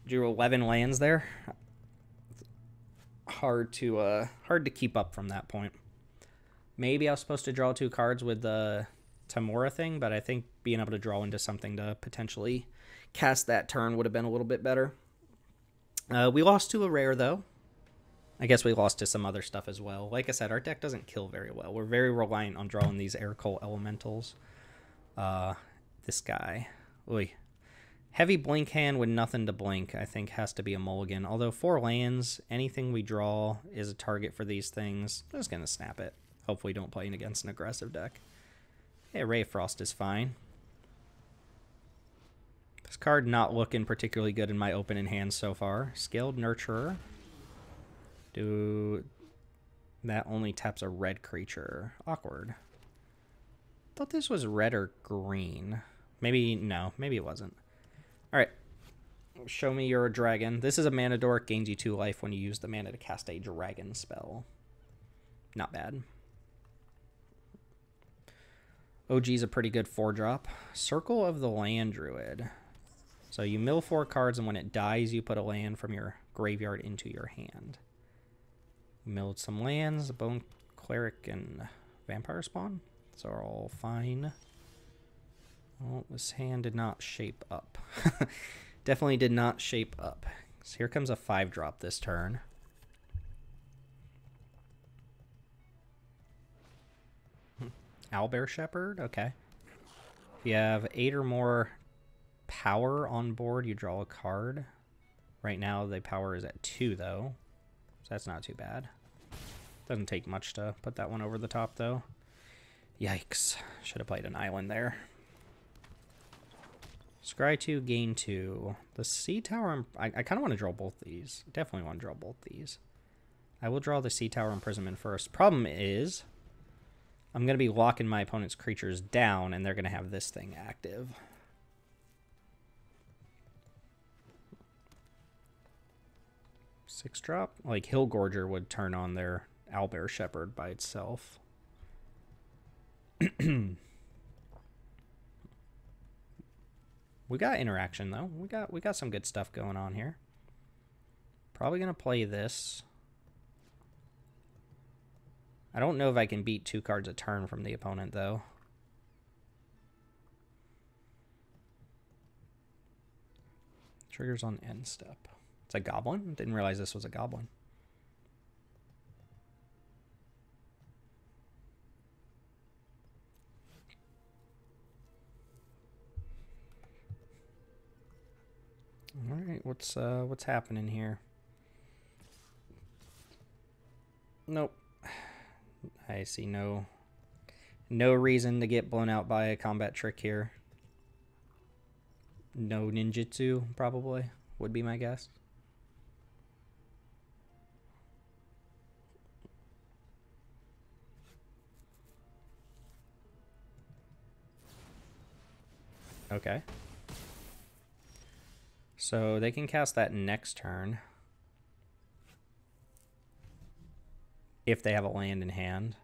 Drew 11 lands there. Hard to keep up from that point. Maybe I was supposed to draw 2 cards with the Tamora thing, but I think being able to draw into something to potentially cast that turn would have been a little bit better. We lost to a rare, though. I guess we lost to some other stuff as well. Like I said, our deck doesn't kill very well. We're very reliant on drawing these air cult elementals. This guy. Oy. Heavy blink hand with nothing to blink, I think, has to be a mulligan. Although 4 lands, anything we draw is a target for these things. I'm just going to snap it. Hopefully don't play against an aggressive deck. Yeah, Ray of Frost is fine. This card not looking particularly good in my opening hand so far. Scaled Nurturer. That only taps a red creature. Awkward. Thought this was red or green. Maybe it wasn't. Alright. Show me your dragon. This is a mana dork. Gains you 2 life when you use the mana to cast a dragon spell. Not bad. OG's a pretty good 4-drop. Circle of the Land Druid. So you mill 4 cards, and when it dies, you put a land from your graveyard into your hand. Milled some lands, Bone Cleric and Vampire Spawn. So are all fine. Well, this hand did not shape up. Definitely did not shape up. So here comes a 5-drop this turn. Owlbear Shepherd, okay. If you have 8 or more power on board, you draw a card. Right now, the power is at 2, though. So that's not too bad. Doesn't take much to put that one over the top, though. Yikes. Should have played an island there. Scry 2, gain 2. The Sea Tower, I kind of want to draw both these. Definitely want to draw both these. I will draw the Sea Tower Imprisonment first. Problem is, I'm going to be locking my opponent's creatures down, and they're going to have this thing active. Six drop? Like Hillgorger would turn on their Owlbear Shepherd by itself. We got interaction, though. We got some good stuff going on here. Probably going to play this. I don't know if I can beat 2 cards a turn from the opponent, though. Triggers on end step. It's a goblin? Didn't realize this was a goblin. All right, what's happening here? Nope. I see no reason to get blown out by a combat trick here. No ninjutsu, probably, would be my guess. Okay. So they can cast that next turn. If they have a land in hand.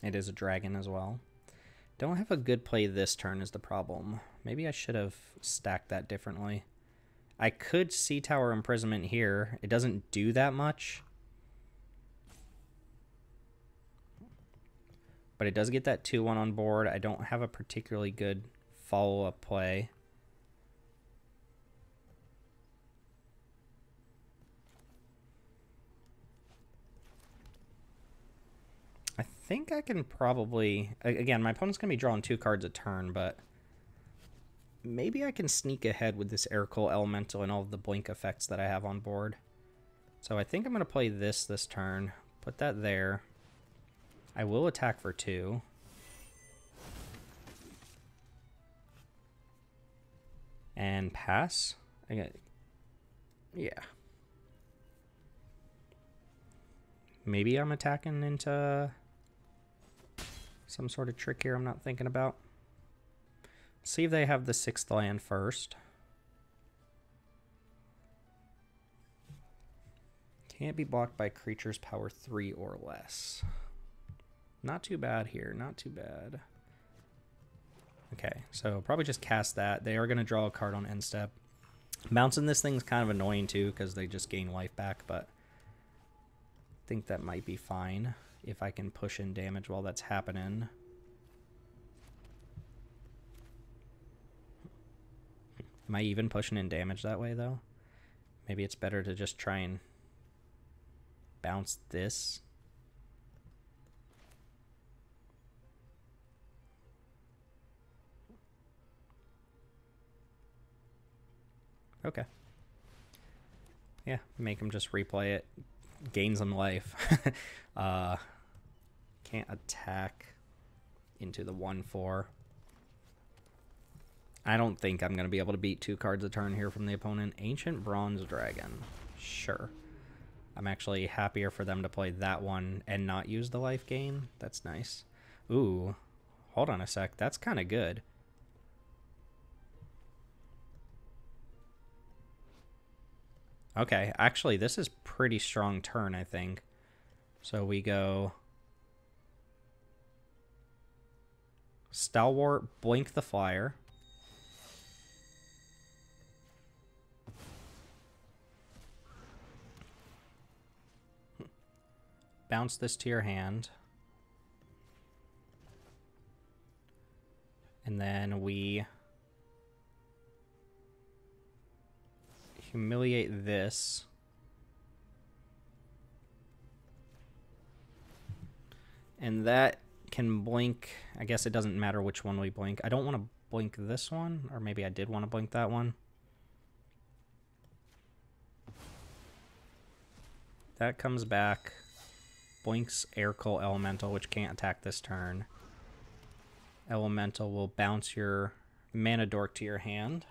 It is a dragon as well. Don't have a good play this turn is the problem. Maybe I should have stacked that differently. I could Sea Tower Imprisonment here. It doesn't do that much. But it does get that 2-1 on board. I don't have a particularly good follow-up play. I think I can probably... Again, my opponent's going to be drawing 2 cards a turn, but maybe I can sneak ahead with this Air Cool Elemental and all of the blink effects that I have on board. So I think I'm going to play this turn. Put that there. I will attack for 2. And pass. Yeah. Maybe I'm attacking into some sort of trick here I'm not thinking about. See if they have the 6th land first. Can't be blocked by creatures power 3 or less. Not too bad here, not too bad. Okay, so probably just cast that. They are going to draw a card on end step. Bouncing this thing's kind of annoying too because they just gain life back, but I think that might be fine if I can push in damage while that's happening. Am I even pushing in damage that way though? Maybe it's better to just try and bounce this. Okay. Yeah, make him just replay it. Gain some life. Can't attack into the 1/4. I don't think I'm going to be able to beat 2 cards a turn here from the opponent. Ancient Bronze Dragon. Sure. I'm actually happier for them to play that one and not use the life gain. That's nice. Ooh. Hold on a sec. That's kind of good. Okay, actually, this is pretty strong turn, I think. So we go Stalwart, blink the flyer. Bounce this to your hand. And then we humiliate this. And that can blink. I guess it doesn't matter which one we blink. I don't want to blink this one, or maybe I did want to blink that one. That comes back. Blinks Air Cool Elemental, which can't attack this turn. Elemental will bounce your Mana Dork to your hand.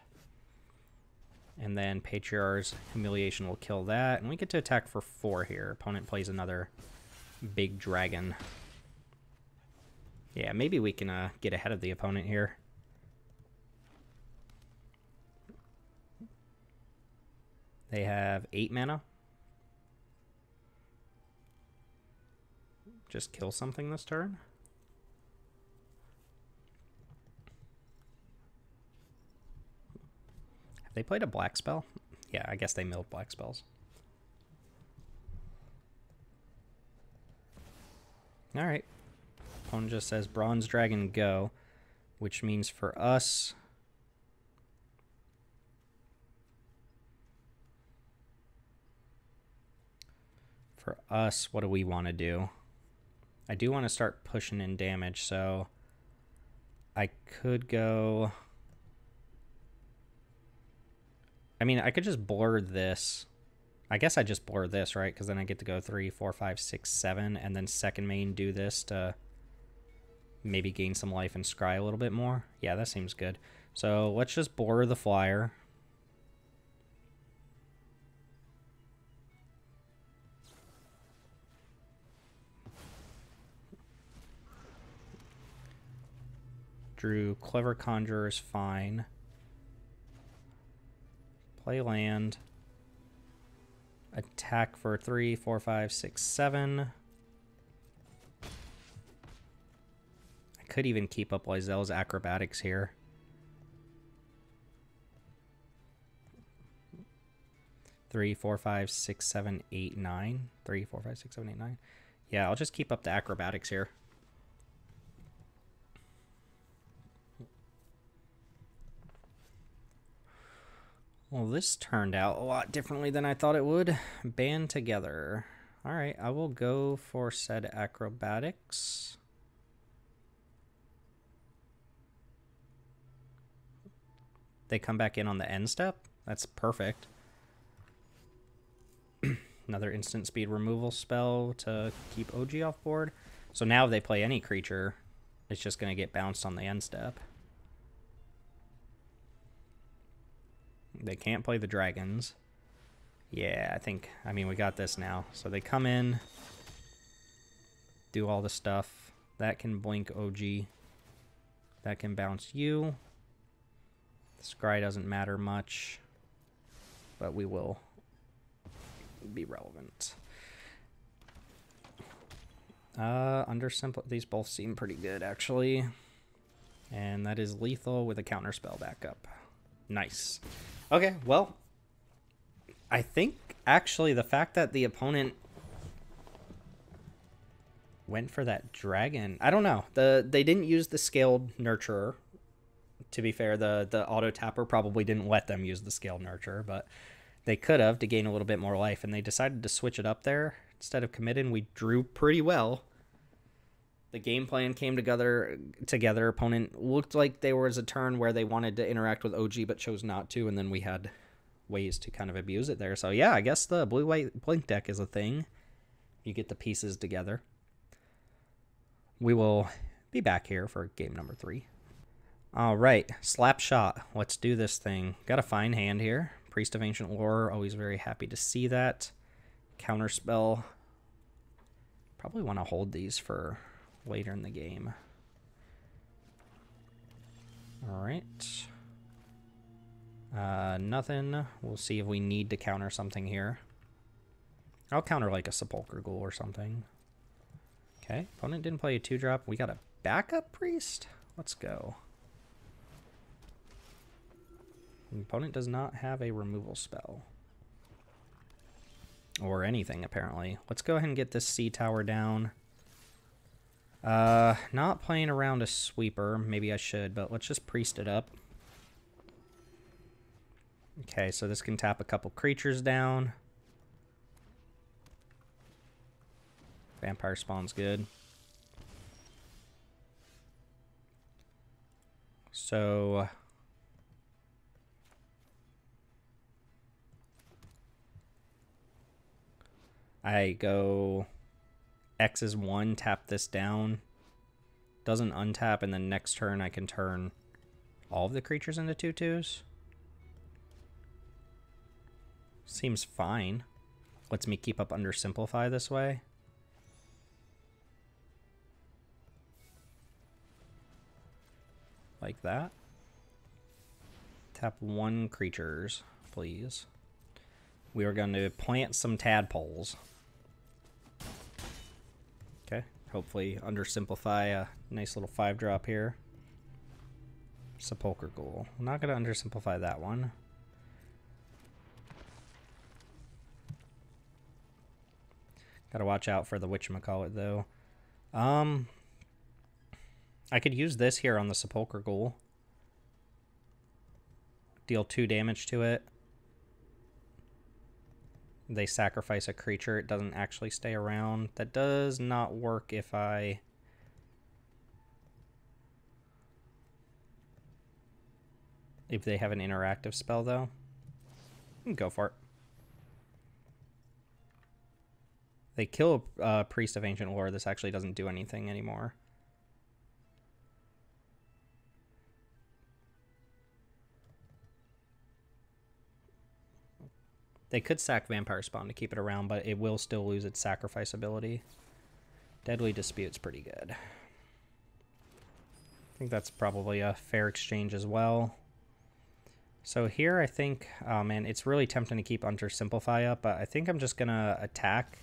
And then Patriarch's Humiliation will kill that. And we get to attack for 4 here. Opponent plays another big dragon. Yeah, maybe we can get ahead of the opponent here. They have 8 mana. Just kill something this turn. Have they played a black spell? Yeah, I guess they milled black spells. Alright. Opponent just says Bronze Dragon go, which means for us... what do we want to do? I do want to start pushing in damage, so I could go... I mean, I could just blur this. I guess I just blur this, right? Because then I get to go 3, 4, 5, 6, 7, and then second main do this to maybe gain some life and scry a little bit more. Yeah, that seems good. So let's just blur the flyer. Drew Clever Conjurer is fine. Play land. Attack for 3, 4, 5, 6, 7. I could even keep up Lyzel's acrobatics here. 3, 4, 5, 6, 7, 8, 9. 3, 4, 5, 6, 7, 8, 9. Yeah, I'll just keep up the acrobatics here. Well, this turned out a lot differently than I thought it would. Band together. All right, I will go for said acrobatics. They come back in on the end step. That's perfect. Another instant speed removal spell to keep OG off board. So now if they play any creature, it's just going to get bounced on the end step. They can't play the dragons. Yeah, I mean, we got this now. So they come in, do all the stuff. That can blink OG. That can bounce you. Scry doesn't matter much, but we will be relevant. Under simple, these both seem pretty good, actually. And that is lethal with a counter spell backup. Nice. Okay, well, I think actually the fact that the opponent went for that dragon, I don't know. They didn't use the scaled nurturer. To be fair, the auto tapper probably didn't let them use the scaled nurturer, but they could have to gain a little bit more life, and they decided to switch it up there. Instead of committing, we drew pretty well. The game plan came together. Opponent looked like there was a turn where they wanted to interact with OG but chose not to, and then we had ways to kind of abuse it there. So yeah, I guess the blue-white blink deck is a thing. You get the pieces together. We will be back here for game number 3. All right, slap shot. Let's do this thing. Got a fine hand here. Priest of Ancient Lore, always very happy to see that. Counterspell. Probably want to hold these for later in the game. All right. Nothing. We'll see if we need to counter something here. I'll counter like a Sepulchre Ghoul or something. Okay, opponent didn't play a 2-drop. We got a backup priest? Let's go. The opponent does not have a removal spell. Or anything, apparently. Let's go ahead and get this sea tower down. Not playing around a sweeper. Maybe I should, but let's just priest it up. Okay, so this can tap a couple creatures down. Vampire Spawn's good. So I go X is 1, tap this down. Doesn't untap, and then next turn I can turn all of the creatures into 2/2s. Seems fine. Lets me keep up under Simplify this way. Like that. Tap 1 creatures, please. We are going to plant some tadpoles. Okay, hopefully undersimplify a nice little 5-drop here. Sepulchre Ghoul. I'm not going to undersimplify that one. Gotta watch out for the whatchamacallit though. I could use this here on the Sepulchre Ghoul. Deal 2 damage to it. They sacrifice a creature. It doesn't actually stay around. That does not work if they have an interactive spell, though. Go for it. They kill a Priest of Ancient Lore. This actually doesn't do anything anymore. They could sack Vampire Spawn to keep it around, but it will still lose its sacrifice ability. Deadly Dispute's pretty good. I think that's probably a fair exchange as well. So here I think, oh man, it's really tempting to keep Under Simplify up, but I think I'm just going to attack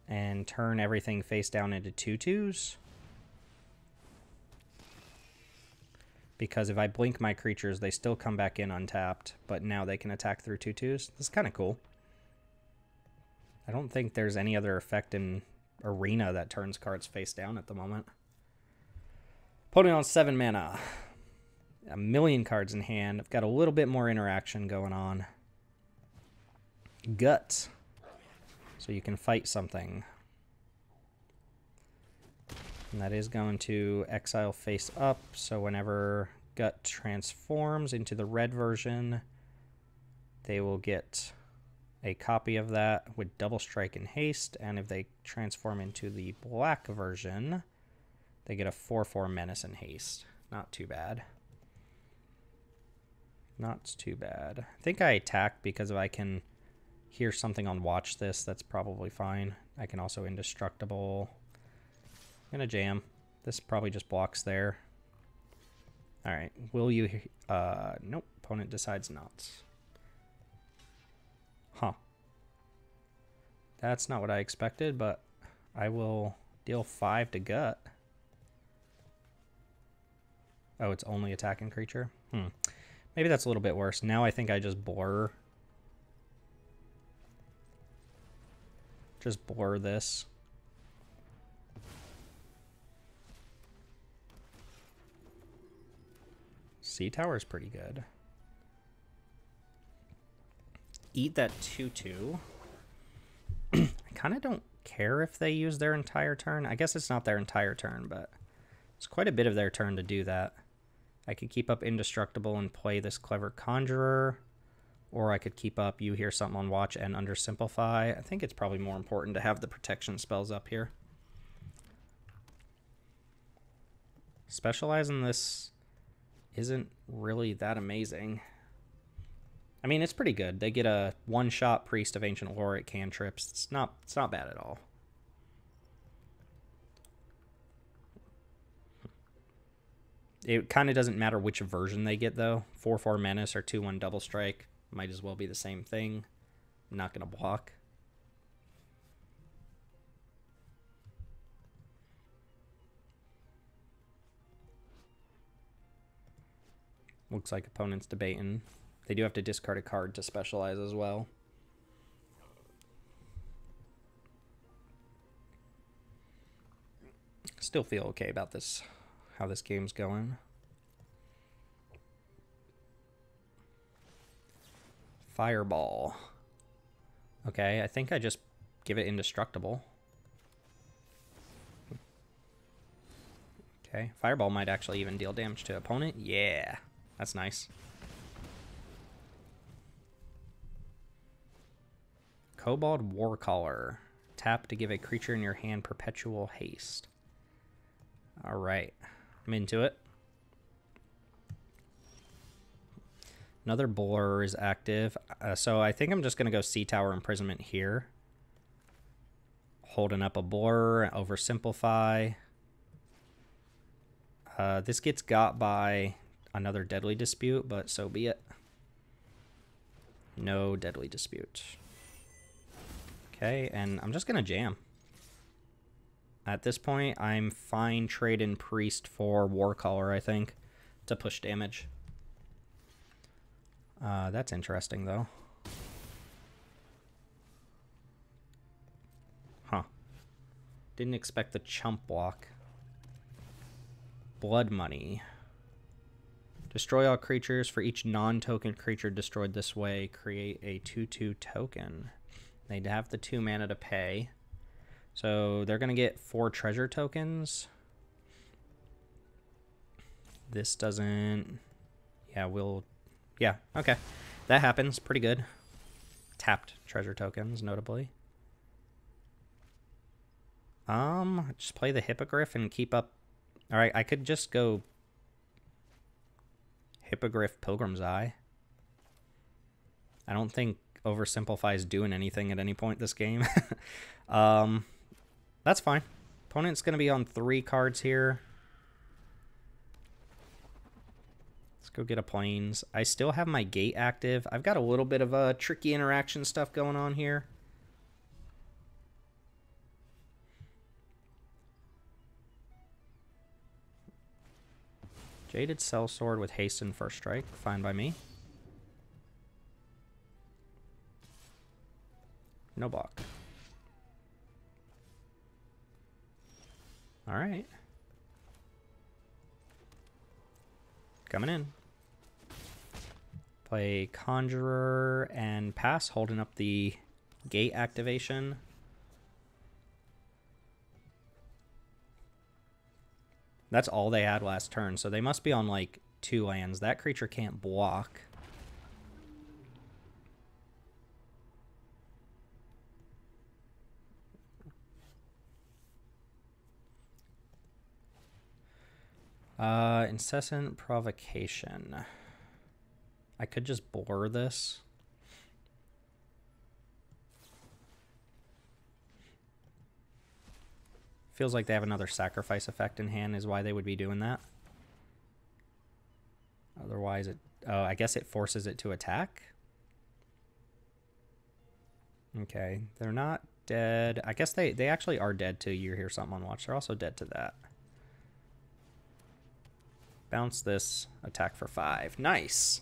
and turn everything face down into 2/2s. because if I blink my creatures, they still come back in untapped, but now they can attack through 2/2s. This is kind of cool. I don't think there's any other effect in Arena that turns cards face down at the moment. Opponent on 7 mana. A million cards in hand. I've got a little bit more interaction going on. Gut. So you can fight something. And that is going to exile face up, so whenever Gut transforms into the red version, they will get a copy of that with double strike and haste, and if they transform into the black version, they get a 4/4 menace and haste. Not too bad. Not too bad. I think I attack because if I can hear something on watch this, that's probably fine. I can also indestructible. I'm gonna jam. This probably just blocks there. Alright, will you... nope, opponent decides not. Huh. That's not what I expected, but I will deal 5 to Gut. Oh, it's only attacking creature? Maybe that's a little bit worse. Now I think I just blur. Just blur this. Sea Tower is pretty good. Eat that 2/2. I kind of don't care if they use their entire turn. I guess it's not their entire turn, but it's quite a bit of their turn to do that. I could keep up Indestructible and play this Clever Conjurer, or I could keep up You Hear Something on Watch and Undersimplify. I think it's probably more important to have the protection spells up here. Specializing this isn't really that amazing. I mean, it's pretty good. They get a one-shot Priest of Ancient Lore at cantrips. It's not bad at all. It kind of doesn't matter which version they get, though. 4/4 Menace or 2/1 Double Strike might as well be the same thing. I'm not going to block. Looks like opponent's debating. They do have to discard a card to specialize as well. Still feel okay about this, how this game's going. Fireball. Okay, I think I just give it Indestructible. Okay, Fireball might actually even deal damage to opponent. Yeah, that's nice. Kobold Warcaller. Tap to give a creature in your hand perpetual haste. Alright, I'm into it. Another Blur is active. So I think I'm just going to go Sea Tower Imprisonment here. Holding up a Blur, Oversimplify. This gets got by another Deadly Dispute, but so be it. No Deadly Dispute. Okay, and I'm just going to jam. At this point, I'm fine trading Priest for Warcaller, I think, to push damage. That's interesting, though. Huh. Didn't expect the chump block. Blood Money. Destroy all creatures. For each non-token creature destroyed this way, create a 2/2 token. They'd have the 2 mana to pay. So they're going to get 4 treasure tokens. This doesn't... Yeah, we'll... Yeah, okay. That happens. Pretty good. Tapped treasure tokens, notably. Just play the Hippogriff and keep up... Alright, I could just go... Hippogriff Pilgrim's Eye. I don't think Oversimplify is doing anything at any point this game. That's fine. Opponent's going to be on 3 cards here. Let's go get a Plains. I still have my Gate active. I've got a little bit of tricky interaction stuff going on here. Jaded Sellsword with haste and first strike. Fine by me. No block. Alright. Coming in. Play Conjurer and pass, holding up the gate activation. That's all they had last turn, so they must be on like 2 lands. That creature can't block. Incessant Provocation. I could just blur this. Feels like they have another sacrifice effect in hand is why they would be doing that. Otherwise, I guess it forces it to attack. Okay, they're not dead. I guess they actually are dead to you hear something on watch. They're also dead to that. Bounce this, attack for 5. Nice.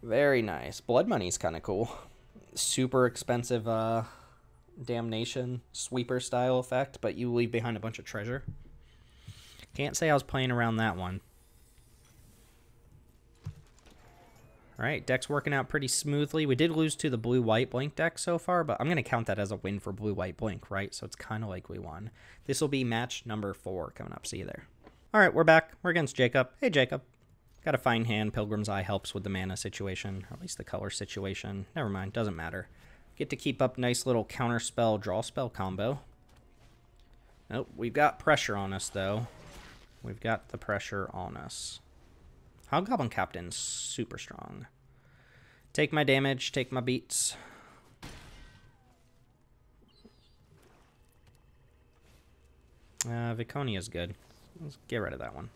Very nice. Blood Money's kind of cool. Super expensive damnation sweeper style effect, but you leave behind a bunch of treasure. Can't say I was playing around that one. Alright, deck's working out pretty smoothly. We did lose to the blue-white blink deck so far, but I'm going to count that as a win for blue-white blink, right? So it's kind of like we won. This will be match number 4 coming up. See you there. Alright, we're back. We're against Jacob. Hey, Jacob. Got a fine hand. Pilgrim's Eye helps with the mana situation, or at least the color situation. Never mind, doesn't matter. Get to keep up nice little counter spell, draw spell combo. Nope, we've got pressure on us, though. We've got the pressure on us. Hobgoblin Captain's super strong. Take my damage, take my beats. Viconia's good. Let's get rid of that one.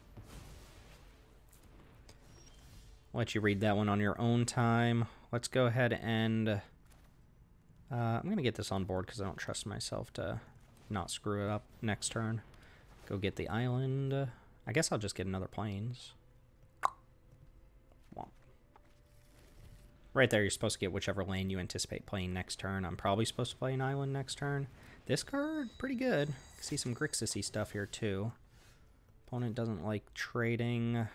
I'll let you read that one on your own time. Let's go ahead and... I'm going to get this on board because I don't trust myself to not screw it up next turn. Go get the island. I guess I'll just get another plains. Womp. Right there, you're supposed to get whichever lane you anticipate playing next turn. I'm probably supposed to play an island next turn. This card, pretty good. See some Grixis-y stuff here, too. Opponent doesn't like trading.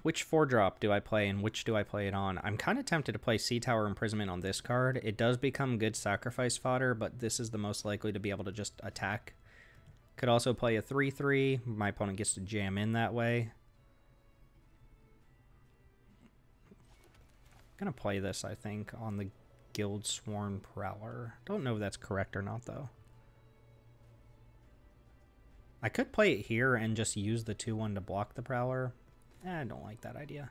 Which 4-drop do I play and which do I play it on? I'm kind of tempted to play Sea Tower Imprisonment on this card. It does become good sacrifice fodder, but this is the most likely to be able to just attack. Could also play a 3/3. My opponent gets to jam in that way. I'm going to play this, I think, on the Guild Sworn Prowler. Don't know if that's correct or not, though. I could play it here and just use the 2/1 to block the Prowler. I don't like that idea.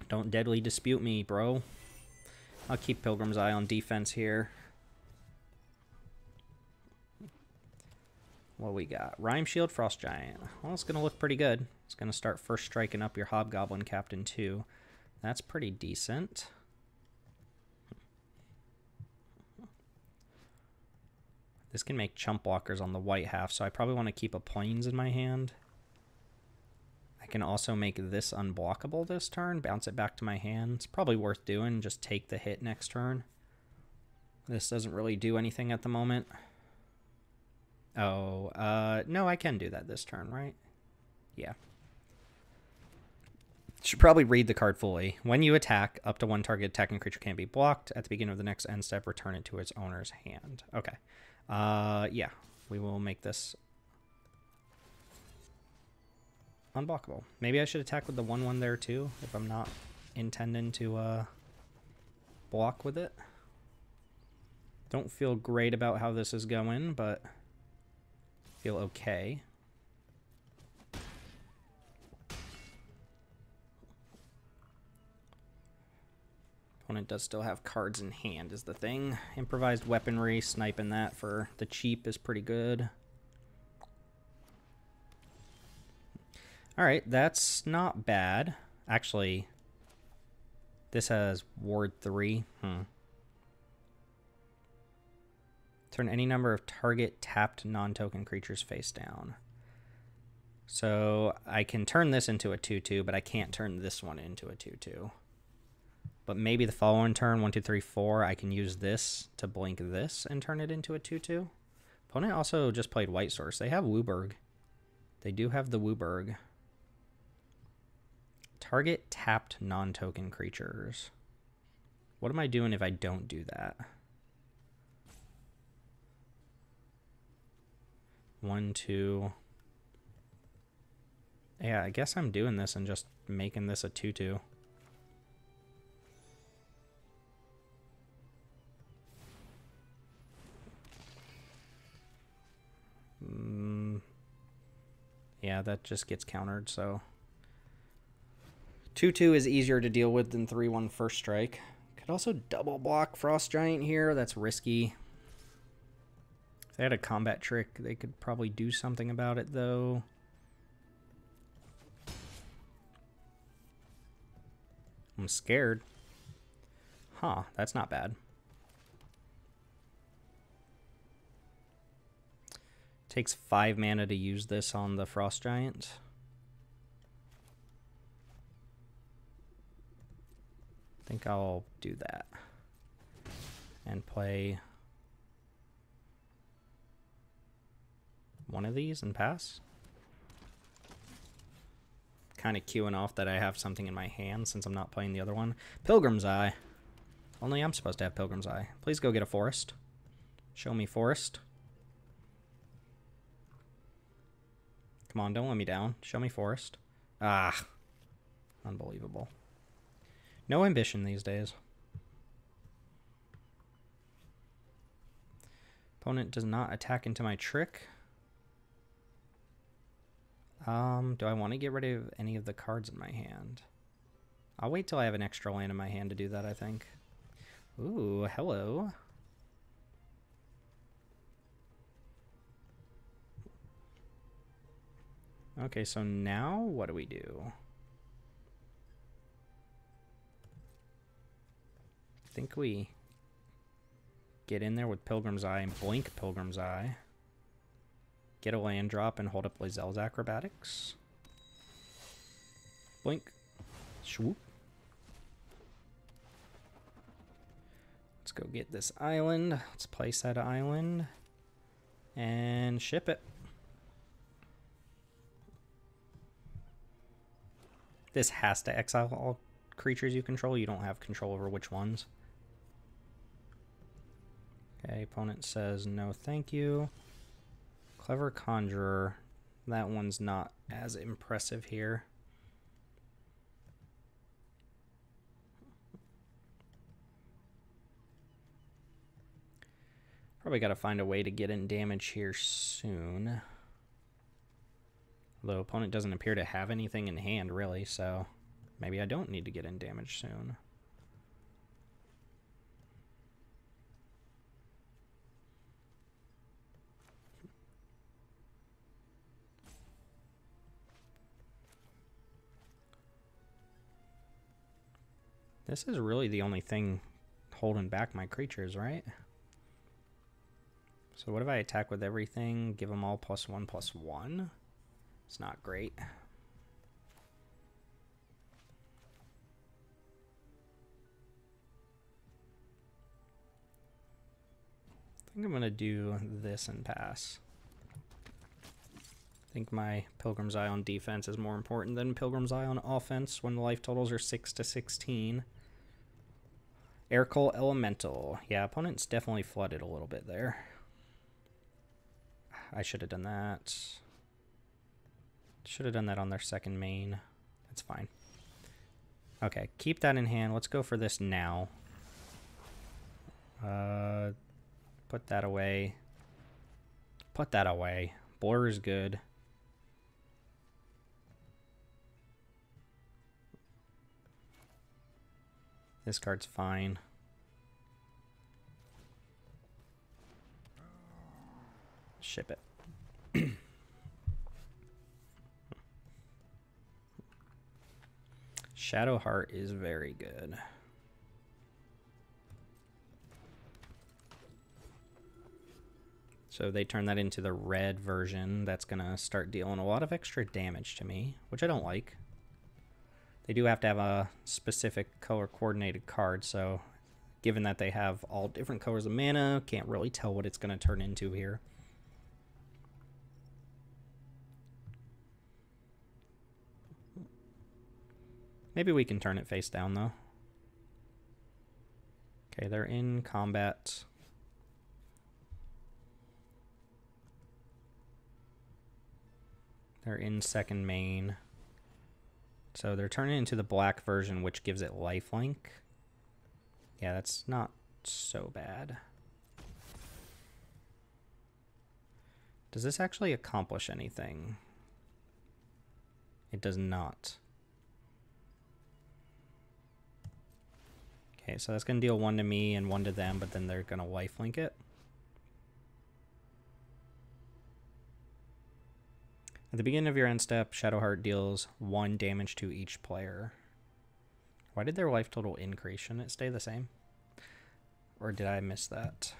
Don't deadly dispute me, bro. I'll keep Pilgrim's Eye on defense here. What we got? Rhyme Shield, Frost Giant. Well, it's going to look pretty good. It's going to start first striking up your Hobgoblin Captain, too. That's pretty decent. This can make chump blockers on the white half, so I probably want to keep a plains in my hand. I can also make this unblockable this turn, bounce it back to my hand. It's probably worth doing, just take the hit next turn. This doesn't really do anything at the moment. Oh, no, I can do that this turn, right? Yeah. Should probably read the card fully. When you attack, up to 1 target attacking creature can't be blocked. At the beginning of the next end step, return it to its owner's hand. Okay. Yeah, we will make this unblockable. Maybe I should attack with the 1/1 there too, if I'm not intending to block with it. Don't feel great about how this is going, but feel okay. Opponent does still have cards in hand is the thing. Improvised weaponry, sniping that for the cheap is pretty good. Alright, that's not bad. Actually, this has Ward 3. Turn any number of target tapped non-token creatures face down. So I can turn this into a 2/2, but I can't turn this one into a 2/2. But maybe the following turn, 1, 2, 3, 4, I can use this to blink this and turn it into a 2/2. Opponent also just played White Source. They have Wooburg. They do have the Wooburg. Target tapped non-token creatures. What am I doing if I don't do that? 1, 2. Yeah, I guess I'm doing this and just making this a 2/2. Yeah, that just gets countered, so 2/2 is easier to deal with than 3/1 first strike. Could also double block Frost Giant here. That's risky. If they had a combat trick, they could probably do something about it, though. I'm scared. Huh, that's not bad. Takes 5 mana to use this on the Frost Giant. I think I'll do that. And play one of these and pass. Kind of queuing off that I have something in my hand since I'm not playing the other one. Pilgrim's Eye. Only I'm supposed to have Pilgrim's Eye. Please go get a forest. Show me forest. Come on, don't let me down. Show me forest. Ah. Unbelievable. No ambition these days. Opponent does not attack into my trick. Do I want to get rid of any of the cards in my hand? I'll wait till I have an extra land in my hand to do that, I think. Ooh, hello. Okay, so now what do we do? I think we get in there with Pilgrim's Eye and blink Pilgrim's Eye. Get a land drop and hold up Lae'zel's Acrobatics. Blink. Swoop. Let's go get this island. Let's place that island. And ship it. This has to exile all creatures you control. You don't have control over which ones. Okay, opponent says no thank you. Clever Conjurer. That one's not as impressive here. Probably got to find a way to get in damage here soon. Although opponent doesn't appear to have anything in hand, really, so maybe I don't need to get in damage soon. This is really the only thing holding back my creatures, right? So what if I attack with everything, give them all +1/+1? It's not great. I think I'm going to do this and pass. I think my Pilgrim's Eye on defense is more important than Pilgrim's Eye on offense when the life totals are 6 to 16. Aircoal Elemental. Yeah, opponent's definitely flooded a little bit there. I should have done that. Should have done that on their second main. That's fine. Okay, keep that in hand. Let's go for this now. Put that away. Put that away. Blur is good. This card's fine. Ship it. Shadowheart is very good. So they turn that into the red version. That's going to start dealing a lot of extra damage to me, which I don't like. They do have to have a specific color coordinated card, so given that they have all different colors of mana, can't really tell what it's going to turn into here. Maybe we can turn it face down, though. Okay, they're in combat. They're in second main. So they're turning into the black version, which gives it lifelink. Yeah, that's not so bad. Does this actually accomplish anything? It does not. Okay, so that's going to deal 1 to me and 1 to them, but then they're going to lifelink it. At the beginning of your end step, Shadowheart deals 1 damage to each player. Why did their life total increase? Shouldn't it stay the same? Or did I miss that?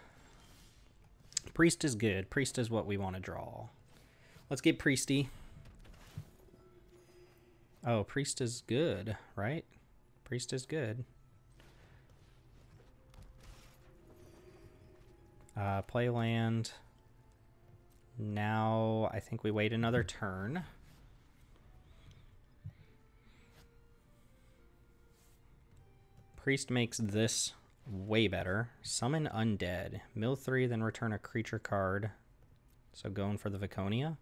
Priest is good. Priest is what we want to draw. Let's get Priesty. Oh, Priest is good, right? Priest is good. Play land. Now, I think we wait another turn. Priest makes this way better. Summon Undead. Mill 3, then return a creature card. So going for the Viconia.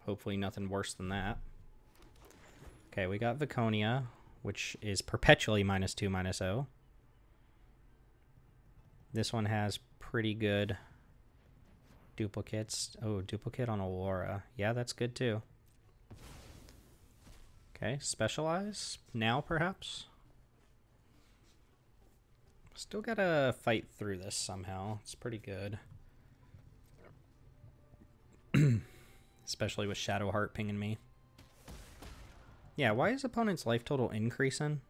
Hopefully nothing worse than that. Okay, we got Viconia, which is perpetually -2/-0. This one has pretty good duplicates. Oh, duplicate on Aurora. Yeah, that's good too. Okay, specialize now perhaps. Still gotta fight through this somehow. It's pretty good. Especially with Shadowheart pinging me. Yeah, why is opponent's life total increasing?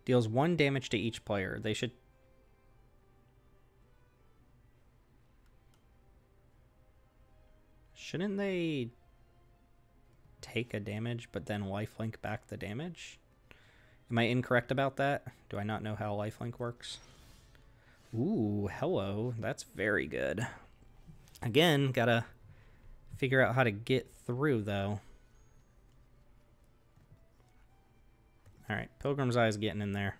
Deals 1 damage to each player. They should... Shouldn't they take a damage but then lifelink back the damage? Am I incorrect about that? Do I not know how lifelink works? Ooh, hello. That's very good. Again, gotta figure out how to get through, though. Alright, Pilgrim's Eye is getting in there.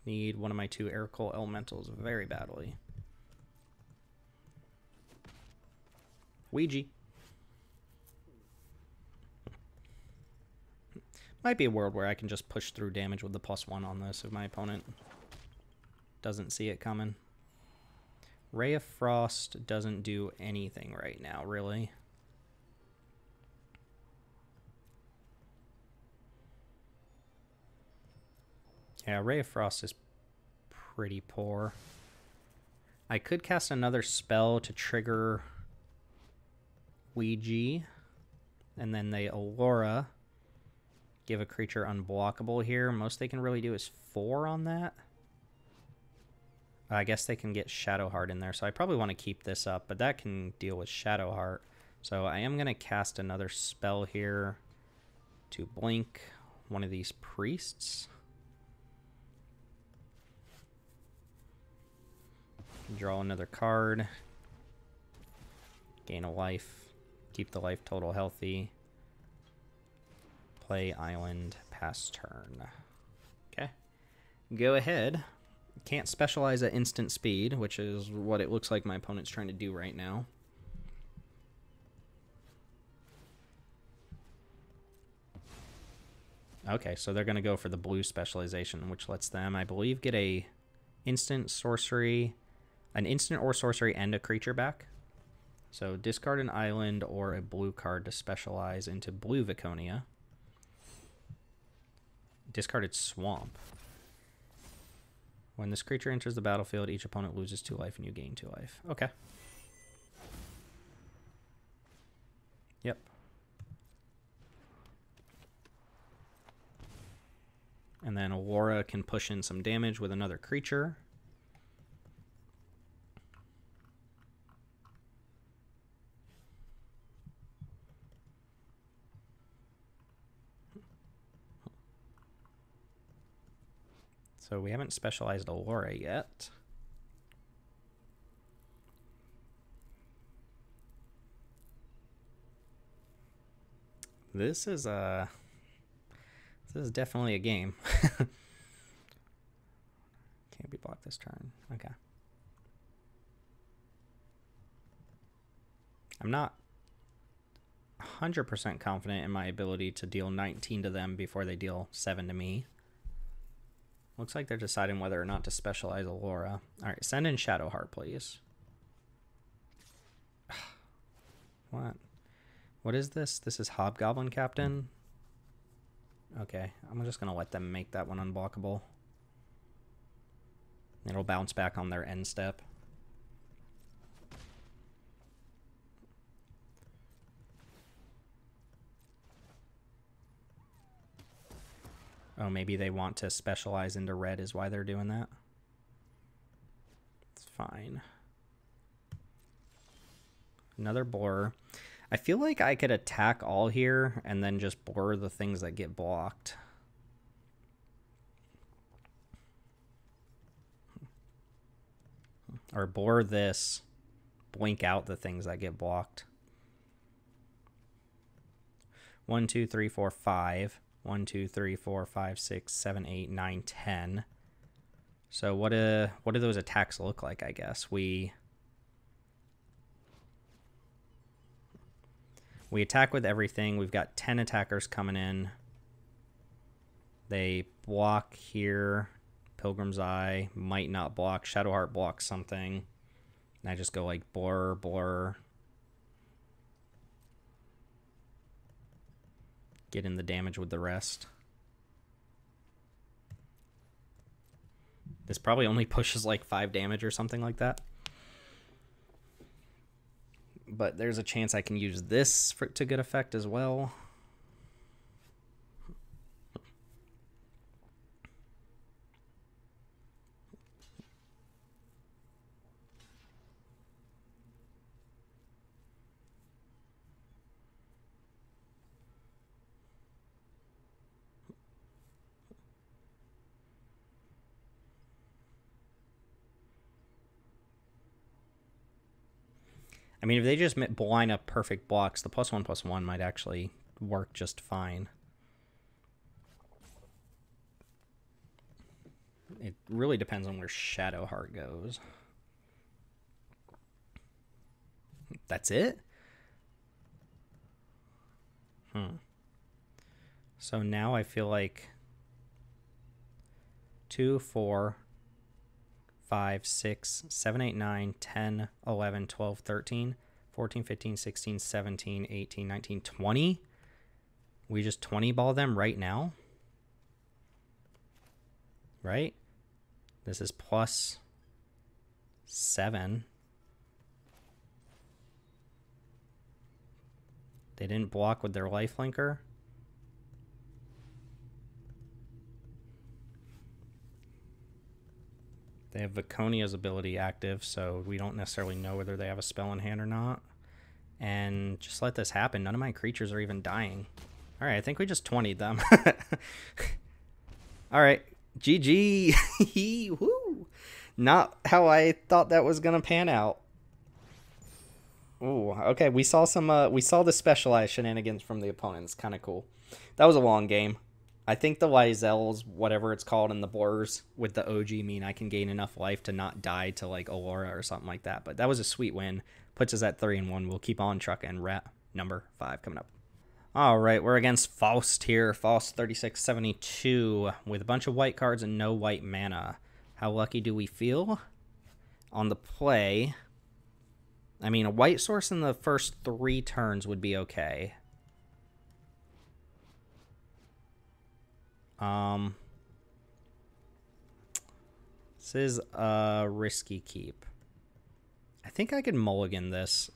Need one of my 2 Aircool Elementals very badly. Ouija. Might be a world where I can just push through damage with the +1 on this if my opponent doesn't see it coming. Ray of Frost doesn't do anything right now, really. Yeah, Ray of Frost is pretty poor. I could cast another spell to trigger Ouija, and then they Aurora. Give a creature unblockable here. Most they can really do is 4 on that. I guess they can get Shadowheart in there, so I probably want to keep this up, but that can deal with Shadowheart. So I am going to cast another spell here to blink one of these priests. Draw another card. Gain a life. Keep the life total healthy. Play island, pass turn. Okay. Go ahead. Can't specialize at instant speed, which is what it looks like my opponent's trying to do right now. Okay, so they're going to go for the blue specialization, which lets them, I believe, get a instant sorcery, an instant or sorcery and a creature back. So discard an island or a blue card to specialize into blue Viconia. Discarded Swamp. When this creature enters the battlefield, each opponent loses 2 life and you gain 2 life. Okay. Yep. And then Aurora can push in some damage with another creature. So we haven't specialized Aurora yet. This is definitely a game. Can't be blocked this turn. Okay. I'm not 100% confident in my ability to deal 19 to them before they deal 7 to me. Looks like they're deciding whether or not to specialize Aurora. Alright, send in Shadowheart, please. What? What is this? This is Hobgoblin Captain? Okay, I'm just going to let them make that one unblockable. It'll bounce back on their end step. Oh, maybe they want to specialize into red is why they're doing that. It's fine. Another boar. I feel like I could attack all here and then just bore the things that get blocked. Or bore this, blink out the things that get blocked. 1, 2, 3, 4, 5. 1, 2, 3, 4, 5, 6, 7, 8, 9, 10. So what do those attacks look like, I guess? We attack with everything. We've got 10 attackers coming in. They block here. Pilgrim's Eye might not block. Shadowheart blocks something. And I just go like blur, blur. Get in the damage with the rest. This probably only pushes like 5 damage or something like that. But there's a chance I can use this to good effect as well. I mean, if they just line up perfect blocks, the +1/+1 might actually work just fine. It really depends on where Shadowheart goes. That's it? So now I feel like 2, 4, 5, 6, 7, 8, 9, 10, 11, 12, 13, 14, 15, 16, 17, 18, 19, 20. We just 20 ball them right now. Right? This is +7. They didn't block with their lifelinker. They have Viconia's ability active, so we don't necessarily know whether they have a spell in hand or not. And just let this happen. None of my creatures are even dying. All right, I think we just 20'd them. All right, GG. Woo! Not how I thought that was gonna pan out. Ooh, okay. We saw the specialized shenanigans from the opponents. Kind of cool. That was a long game. I think the Lizels, whatever it's called, and the blurs with the OG mean I can gain enough life to not die to like Aurora or something like that. But that was a sweet win. Puts us at 3-1. We'll keep on trucking. Rat number 5 coming up. All right, we're against Faust here. Faust 3672 with a bunch of white cards and no white mana. How lucky do we feel? On the play, I mean, a white source in the first 3 turns would be okay. This is a risky keep. I think I could mulligan this.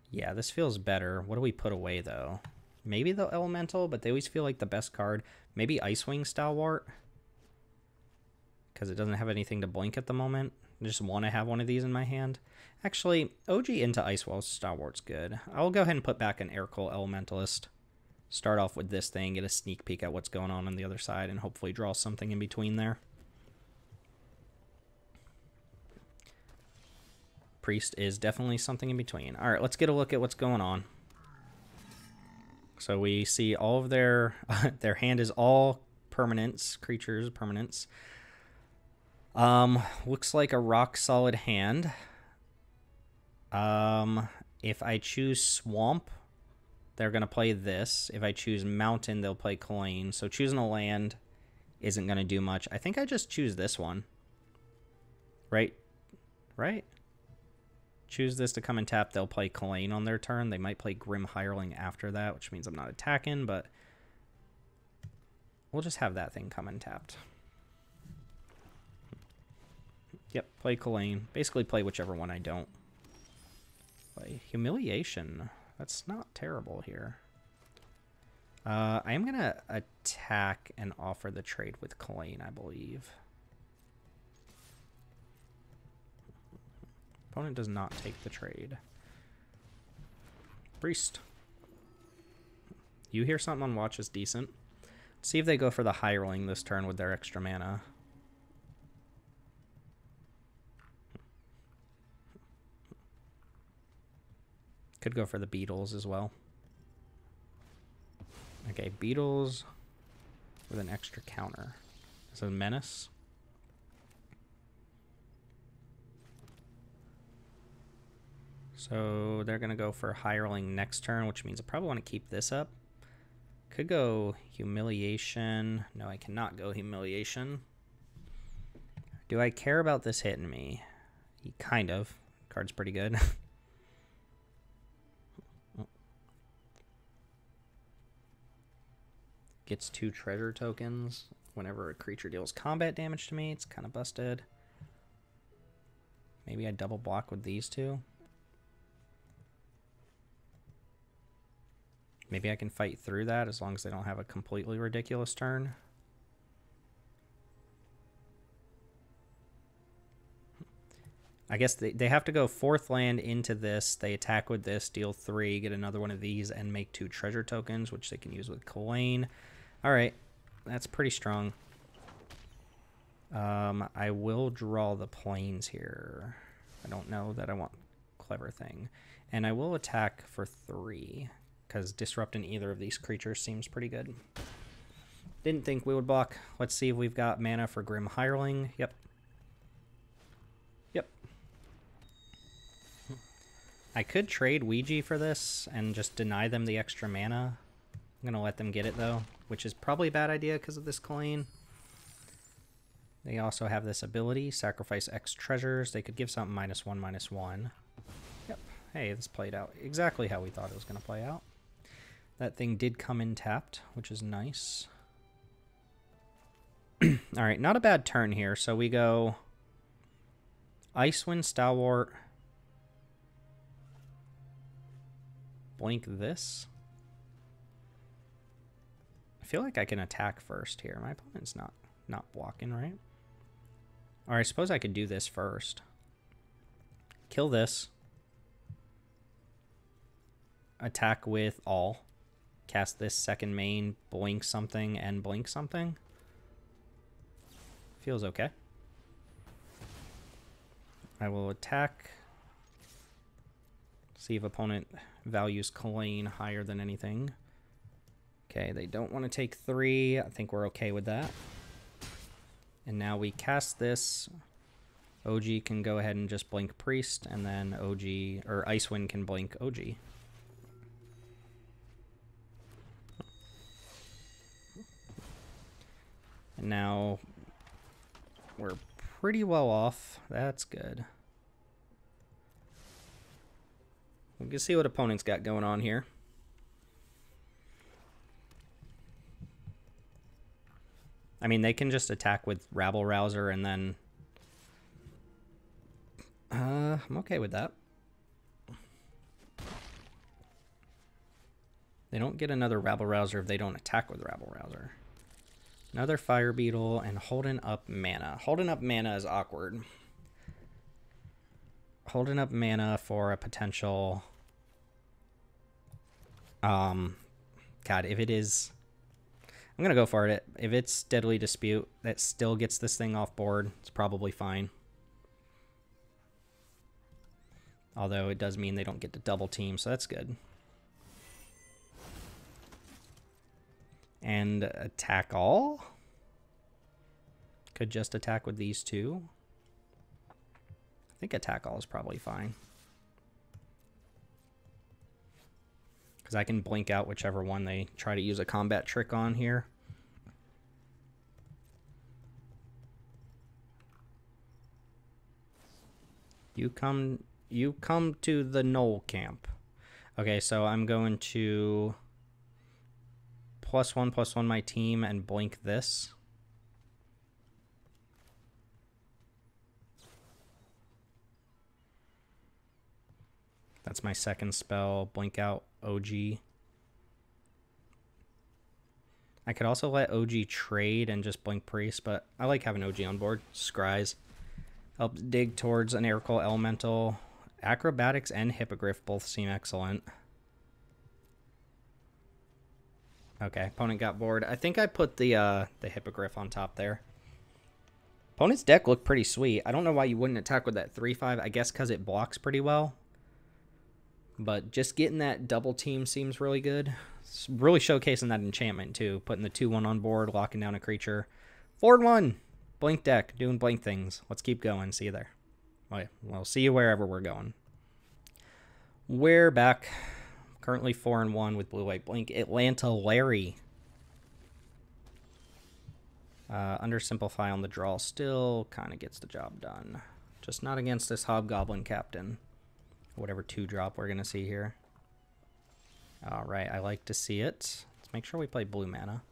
Yeah, this feels better. What do we put away, though? Maybe the Elemental, but they always feel like the best card. Maybe Icewing Stalwart, because it doesn't have anything to blink at the moment. I just want to have one of these in my hand. Actually, OG into Icewell Stalwart's good. I'll go ahead and put back an Aircool Elementalist. Start off with this thing, get a sneak peek at what's going on the other side, and hopefully draw something in between there. Priest is definitely something in between. All right, let's get a look at what's going on. So we see all of their their hand is all permanents, creatures, permanents. Looks like a rock solid hand. If I choose Swamp, they're gonna play this. If I choose Mountain, they'll play Coin. So choosing a land isn't gonna do much. I think I just choose this one. Right? Right? Choose this to come and tap. They'll play Coin on their turn. They might play Grim Hireling after that, which means I'm not attacking, but we'll just have that thing come and tapped. Yep, play Coin. Basically play whichever one I don't. Play Humiliation. That's not terrible here. I am going to attack and offer the trade with Coin, I believe. Opponent does not take the trade. Priest. You hear something on watch is decent. Let's see if they go for the Hireling this turn with their extra mana. Could go for the Beetles as well. Okay, Beetles with an extra counter. This is Menace. So they're going to go for Hireling next turn, which means I probably want to keep this up. Could go Humiliation. No, I cannot go Humiliation. Do I care about this hitting me? Kind of. Card's pretty good. Gets 2 treasure tokens. Whenever a creature deals combat damage to me, it's kind of busted. Maybe I double block with these two. Maybe I can fight through that as long as they don't have a completely ridiculous turn. I guess they have to go 4th land into this. They attack with this, deal 3, get another one of these, and make 2 treasure tokens, which they can use with Coin. All right, that's pretty strong. I will draw the plains here. I don't know that I want Clever Thing. And I will attack for 3. Because disrupting either of these creatures seems pretty good. Didn't think we would block. Let's see if we've got mana for Grim Hireling. Yep. Yep. I could trade Ouija for this and just deny them the extra mana. I'm going to let them get it, though, which is probably a bad idea because of this Coin. They also have this ability, sacrifice X treasures. They could give something -1/-1. Yep. Hey, this played out exactly how we thought it was going to play out. That thing did come in tapped, which is nice. All right, not a bad turn here. So we go Icewind Stalwart. Blink this. I feel like I can attack first here. My opponent's not blocking, right? Or I suppose I could do this first. Kill this. Attack with all. Cast this second main, blink something, and blink something. Feels okay. I will attack. See if opponent values Coin higher than anything. Okay, they don't want to take 3. I think we're okay with that. And now we cast this. OG can go ahead and just blink Priest, and then OG, or Icewind can blink OG. And now we're pretty well off. That's good. We can see what opponent's got going on here. I mean, they can just attack with Rabble Rouser and then... I'm okay with that. They don't get another Rabble Rouser if they don't attack with Rabble Rouser. Another Fire Beetle and holding up mana. Holding up mana is awkward. Holding up mana for a potential... God, if it is... I'm going to go for it. If it's Deadly Dispute, that still gets this thing off board. It's probably fine. Although it does mean they don't get to double team, so that's good. And attack all? Could just attack with these two. I think attack all is probably fine. Because I can blink out whichever one they try to use a combat trick on here. You come to the Knoll camp. Okay, so I'm going to +1/+1 my team and blink this. That's my second spell. Blink out OG. I could also let OG trade and just blink Priest, but I like having OG on board. Scries. Helps dig towards an Aircall Elemental. Acrobatics and Hippogriff both seem excellent. Okay, opponent got bored. I think I put the Hippogriff on top there. Opponent's deck looked pretty sweet. I don't know why you wouldn't attack with that 3/5. I guess because it blocks pretty well. But just getting that double team seems really good. It's really showcasing that enchantment too. Putting the 2/1 on board, locking down a creature. 4/1. Blink deck, doing blink things. Let's keep going. See you there. Well, see you wherever we're going. We're back. Currently 4-1 with blue-white blink. Atlanta Larry. Undersimplify on the draw still kind of gets the job done. Just not against this Hobgoblin Captain. Whatever 2-drop we're going to see here. Alright, I like to see it. Let's make sure we play blue mana.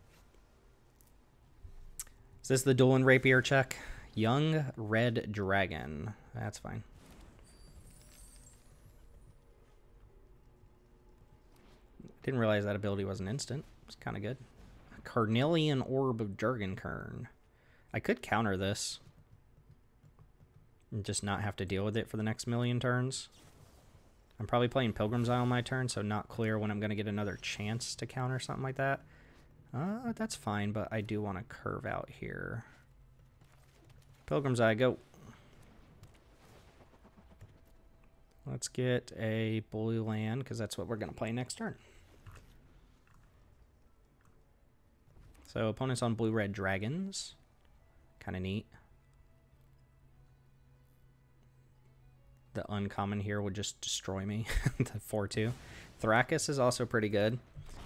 Is this the Duel and Rapier check? Young Red Dragon. That's fine. Didn't realize that ability was an instant. It's kind of good. Carnelian Orb of Jurgenkern. I could counter this. And just not have to deal with it for the next million turns. I'm probably playing Pilgrim's Eye on my turn, so not clear when I'm going to get another chance to counter something like that. That's fine, but I do want to curve out here. Pilgrim's Eye, go. Let's get a blue land, because that's what we're going to play next turn. So opponents on blue-red dragons. Kind of neat. The uncommon here would just destroy me. The 4/2. Thrakus is also pretty good.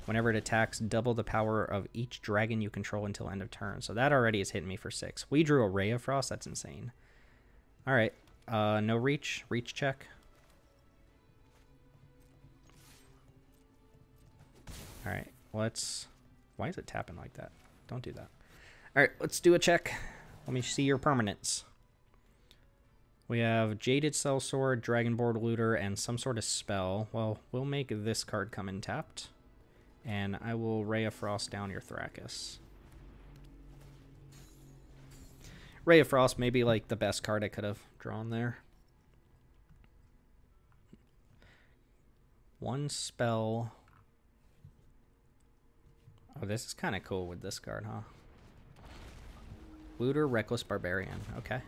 Whenever it attacks, double the power of each dragon you control until end of turn. So that already is hitting me for 6. We drew a Ray of Frost. That's insane. All right. No reach. Reach check. All right. Let's... Why is it tapping like that? Don't do that. All right. Let's do a check. Let me see your permanents. We have Jaded Sellsword, Dragonboard Looter, and some sort of spell. Well, we'll make this card come in tapped. And I will Ray of Frost down your Thrakus. Ray of Frost may be like the best card I could have drawn there. One spell. Oh, this is kind of cool with this card, huh? Looter, Reckless Barbarian. Okay.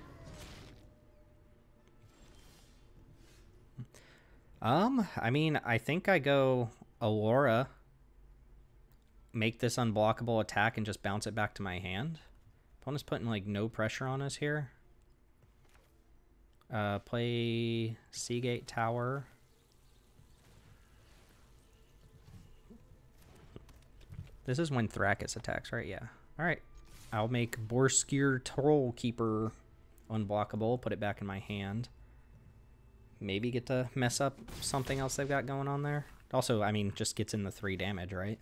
I mean, I think I go Allura, make this unblockable attack, and just bounce it back to my hand. Opponent's putting, like, no pressure on us here. Play Seagate Tower. This is when Thrakus attacks, right? Yeah. Alright. I'll make Borskir Trollkeeper unblockable, put it back in my hand. Maybe get to mess up something else they've got going on there. Also, I mean, just gets in the 3 damage, right?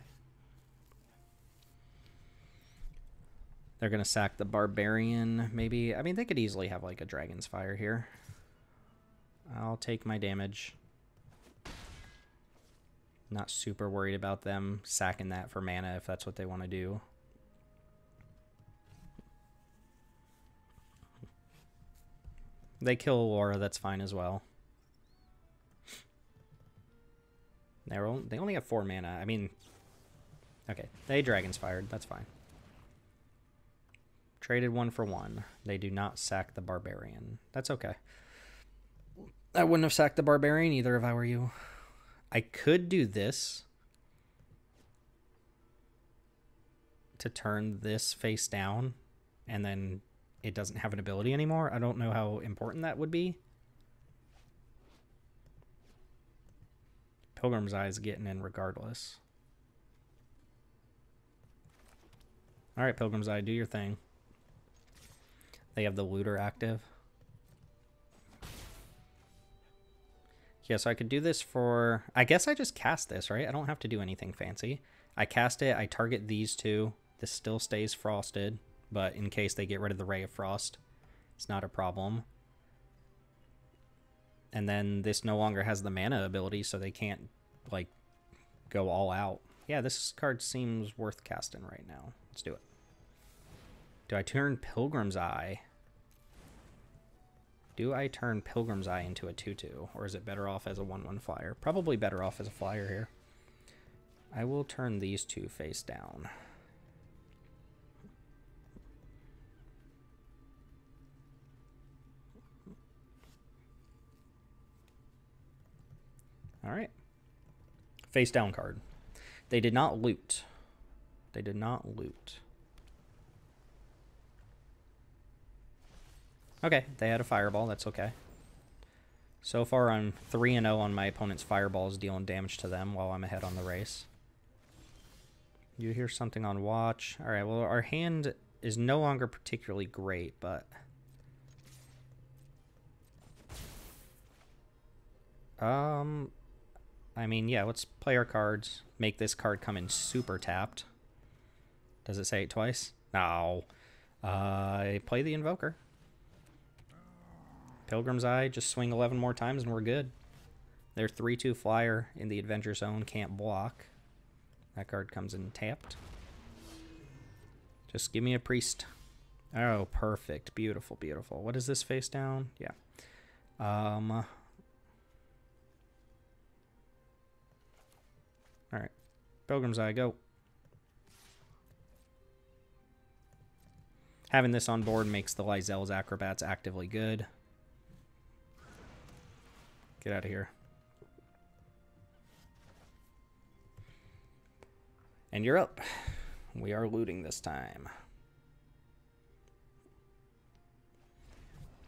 They're going to sack the Barbarian, maybe. I mean, they could easily have, like, a Dragon's Fire here. I'll take my damage. Not super worried about them sacking that for mana if that's what they want to do. They kill Aurora, that's fine as well. They only have 4 mana. I mean, okay, they Dragon's Fired, that's fine. Traded 1 for 1. They do not sack the Barbarian. That's okay. I wouldn't have sacked the Barbarian either if I were you. I could do this to turn this face down, and then it doesn't have an ability anymore. I don't know how important that would be. Pilgrim's Eye is getting in regardless. Alright, Pilgrim's Eye, do your thing. They have the Looter active. Yeah, so I could do this for... I guess I just cast this, right? I don't have to do anything fancy. I cast it, I target these two. This still stays frosted, but in case they get rid of the Ray of Frost, it's not a problem. And then this no longer has the mana ability, so they can't, like, go all out. Yeah, this card seems worth casting right now. Let's do it. Do I turn Pilgrim's Eye? Do I turn Pilgrim's Eye into a 2/2, or is it better off as a 1/1 flyer? Probably better off as a flyer here. I will turn these two face down. All right. Face down card. They did not loot. They did not loot. Okay, they had a fireball. That's okay. So far, I'm 3-0 on my opponent's fireballs, dealing damage to them while I'm ahead on the race. You hear something on watch. All right, well, our hand is no longer particularly great, but... I mean, yeah, let's play our cards. Make this card come in super tapped. Does it say it twice? No. I play the Invoker. Pilgrim's Eye, just swing 11 more times and we're good. Their 3/2 flyer in the Adventure Zone can't block. That card comes in tapped. Just give me a Priest. Oh, perfect. Beautiful, beautiful. What is this face down? Yeah. Alright. Pilgrim's Eye, go. Having this on board makes the Lyzel's Acrobats actively good. Get out of here. And you're up. We are looting this time.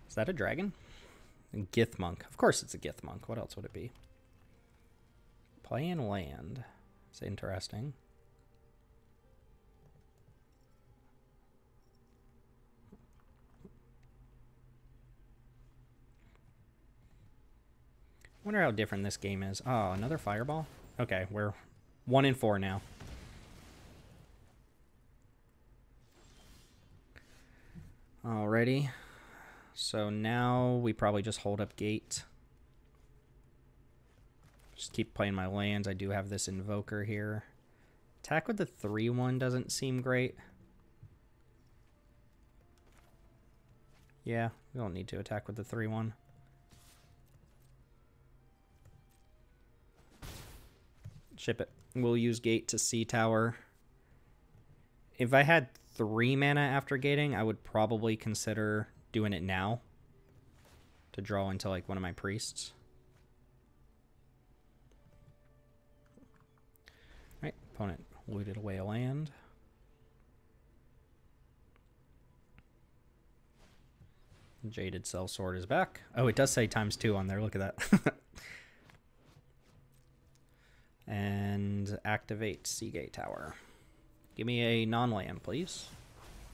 Is that a dragon? A Gith Monk. Of course it's a Gith Monk. What else would it be? Play and land. It's interesting. Wonder how different this game is. Oh, another fireball? Okay, we're 1-4 now. Alrighty. So now we probably just hold up gate. Just keep playing my lands. I do have this Invoker here. Attack with the 3/1 doesn't seem great. Yeah, we don't need to attack with the 3/1. Ship it. We'll use gate to Sea Tower. If I had 3 mana after gating, I would probably consider doing it now to draw into like one of my priests. Right, opponent looted away a land. Jaded Sellsword is back. Oh, it does say ×2 on there. Look at that. And activate Seagate Tower. Give me a non-land, please.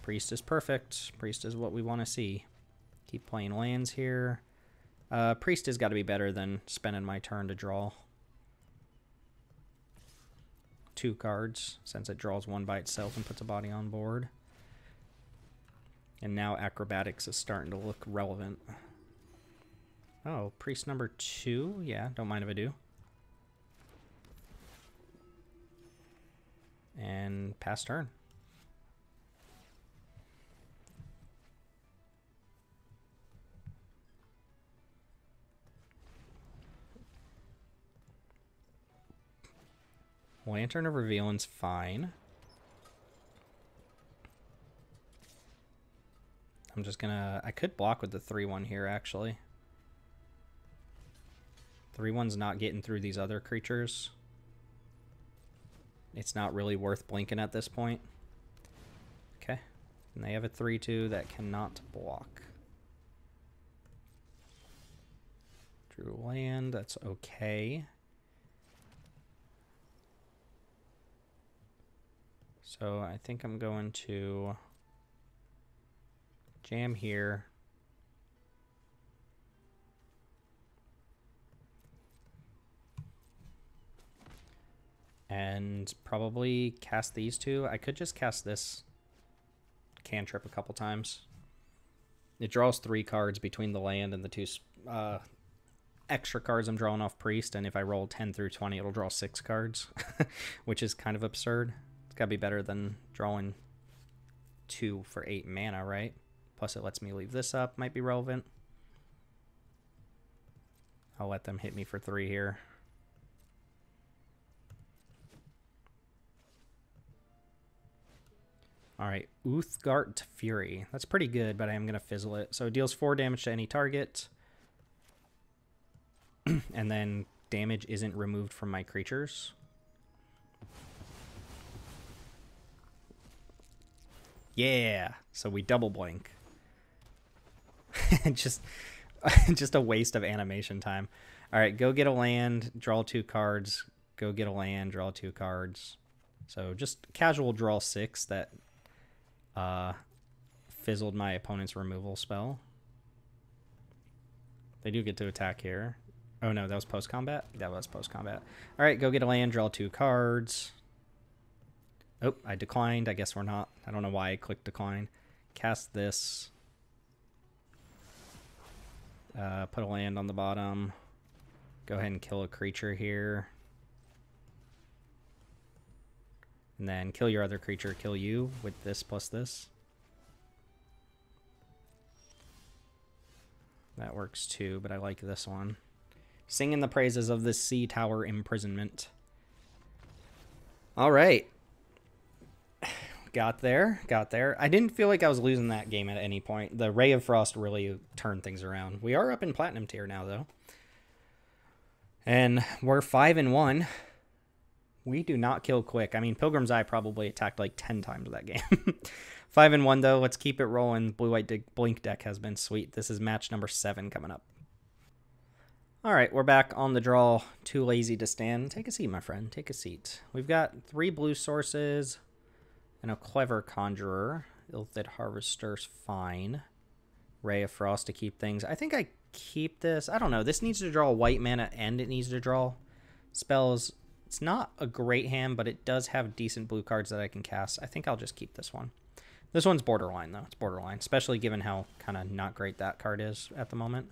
Priest is perfect. Priest is what we want to see. Keep playing lands here. Priest has got to be better than spending my turn to draw 2 cards, since it draws 1 by itself and puts a body on board. And now Acrobatics is starting to look relevant. Oh, Priest number 2? Yeah, don't mind if I do. And pass turn. Lantern of Revealing's fine. I'm just gonna... I could block with the 3/1 here, actually. 3/1's not getting through these other creatures. It's not really worth blinking at this point. Okay. And they have a 3/2 that cannot block. Drew land, that's okay. So I think I'm going to jam here. And probably cast these two. I could just cast this cantrip a couple times. It draws 3 cards between the land and the 2 extra cards I'm drawing off Priest. And if I roll 10 through 20, it'll draw 6 cards, which is kind of absurd. It's got to be better than drawing 2 for 8 mana, right? Plus it lets me leave this up. Might be relevant. I'll let them hit me for 3 here. Alright, Uthgart Fury. That's pretty good, but I am going to fizzle it. So it deals 4 damage to any target. And then damage isn't removed from my creatures. Yeah! So we double blink. just a waste of animation time. Alright, go get a land, draw 2 cards. Go get a land, draw 2 cards. So just casual draw 6 that... fizzled my opponent's removal spell. They do get to attack here. Oh no, that was post-combat? That was post-combat. Alright, go get a land, draw 2 cards. Oh, I declined. I guess we're not. I don't know why I clicked decline. Cast this. Put a land on the bottom. Go ahead and kill a creature here. And then kill your other creature, kill you with this plus this. That works too, but I like this one. Singing the praises of this Sea Tower Imprisonment. All right. Got there. I didn't feel like I was losing that game at any point. The Ray of Frost really turned things around. We are up in Platinum tier now, though. And we're 5-1. We do not kill quick. I mean, Pilgrim's Eye probably attacked like 10 times that game. 5-1, though. Let's keep it rolling. Blue-White Blink deck has been sweet. This is match number 7 coming up. All right, we're back on the draw. Too lazy to stand. Take a seat, my friend. Take a seat. We've got 3 blue sources and a Clever Conjurer. Illithid Harvester's fine. Ray of Frost to keep things. I think I keep this. I don't know. This needs to draw white mana and it needs to draw spells. It's not a great hand, but it does have decent blue cards that I can cast. I think I'll just keep this one. This one's borderline, though. It's borderline, especially given how kind of not great that card is at the moment.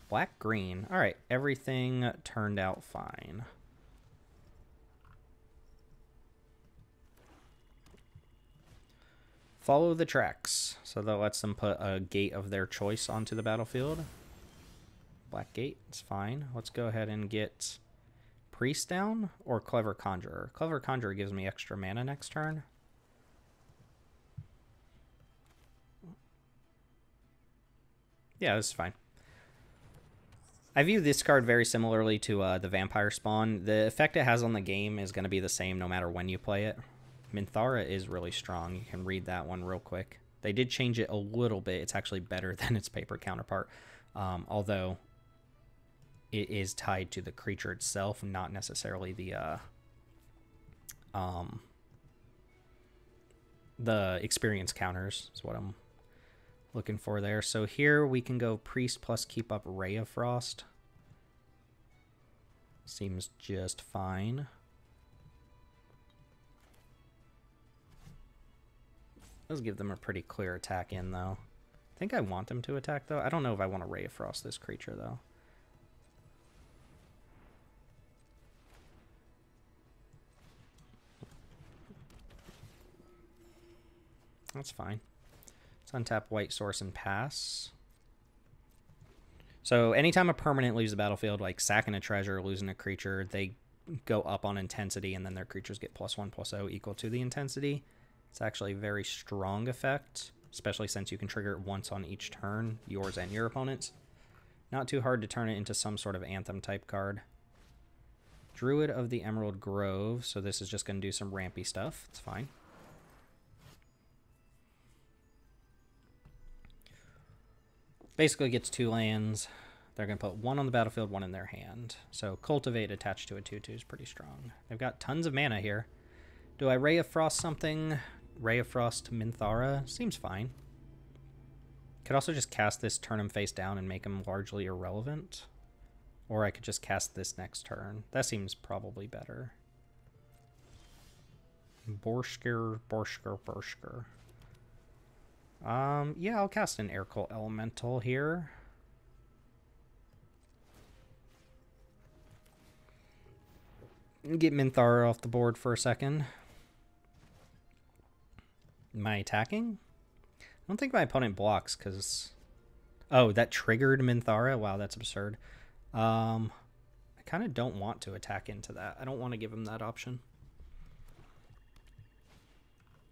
Black-green. All right, everything turned out fine. Follow the tracks. So that lets them put a gate of their choice onto the battlefield. Black Gate, it's fine. Let's go ahead and get Priest down or Clever Conjurer. Clever Conjurer gives me extra mana next turn. Yeah, this is fine. I view this card very similarly to the Vampire Spawn. The effect it has on the game is going to be the same no matter when you play it. Minthara is really strong. You can read that one real quick. They did change it a little bit. It's actually better than its paper counterpart. Although it is tied to the creature itself, not necessarily the experience counters is what I'm looking for there. So here we can go Priest plus keep up Ray of Frost. Seems just fine. Let's give them a pretty clear attack in, though. I think I want them to attack, though. I don't know if I want to Ray of Frost this creature, though. That's fine. Let's untap White Source and pass. So anytime a permanent leaves the battlefield, like sacking a treasure, losing a creature, they go up on intensity, and then their creatures get +1/+0 equal to the intensity. It's actually a very strong effect, especially since you can trigger it once on each turn, yours and your opponent's. Not too hard to turn it into some sort of Anthem type card. Druid of the Emerald Grove, so this is just going to do some rampy stuff. It's fine. Basically gets 2 lands. They're going to put 1 on the battlefield, 1 in their hand. So Cultivate attached to a 2/2 is pretty strong. They've got tons of mana here. Do I Ray of Frost something? Ray of Frost Minthara? Seems fine. Could also just cast this, turn him face down, and make him largely irrelevant. Or I could just cast this next turn. That seems probably better. Borsker. Yeah, I'll cast an Aircult Elemental here. Get Minthara off the board for a second. Am I attacking? I don't think my opponent blocks because... Oh, that triggered Minthara? Wow, that's absurd. I kind of don't want to attack into that. I don't want to give him that option.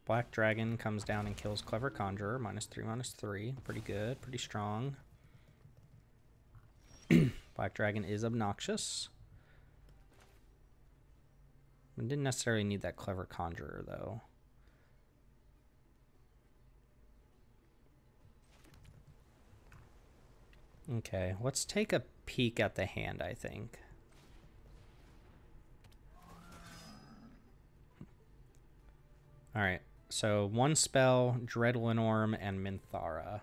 Black Dragon comes down and kills Clever Conjurer. -3/-3. Pretty good. Pretty strong. Black Dragon is obnoxious. I didn't necessarily need that Clever Conjurer, though. Okay, let's take a peek at the hand, I think. Alright, so 1 spell, Dreadlin Orm, and Minthara.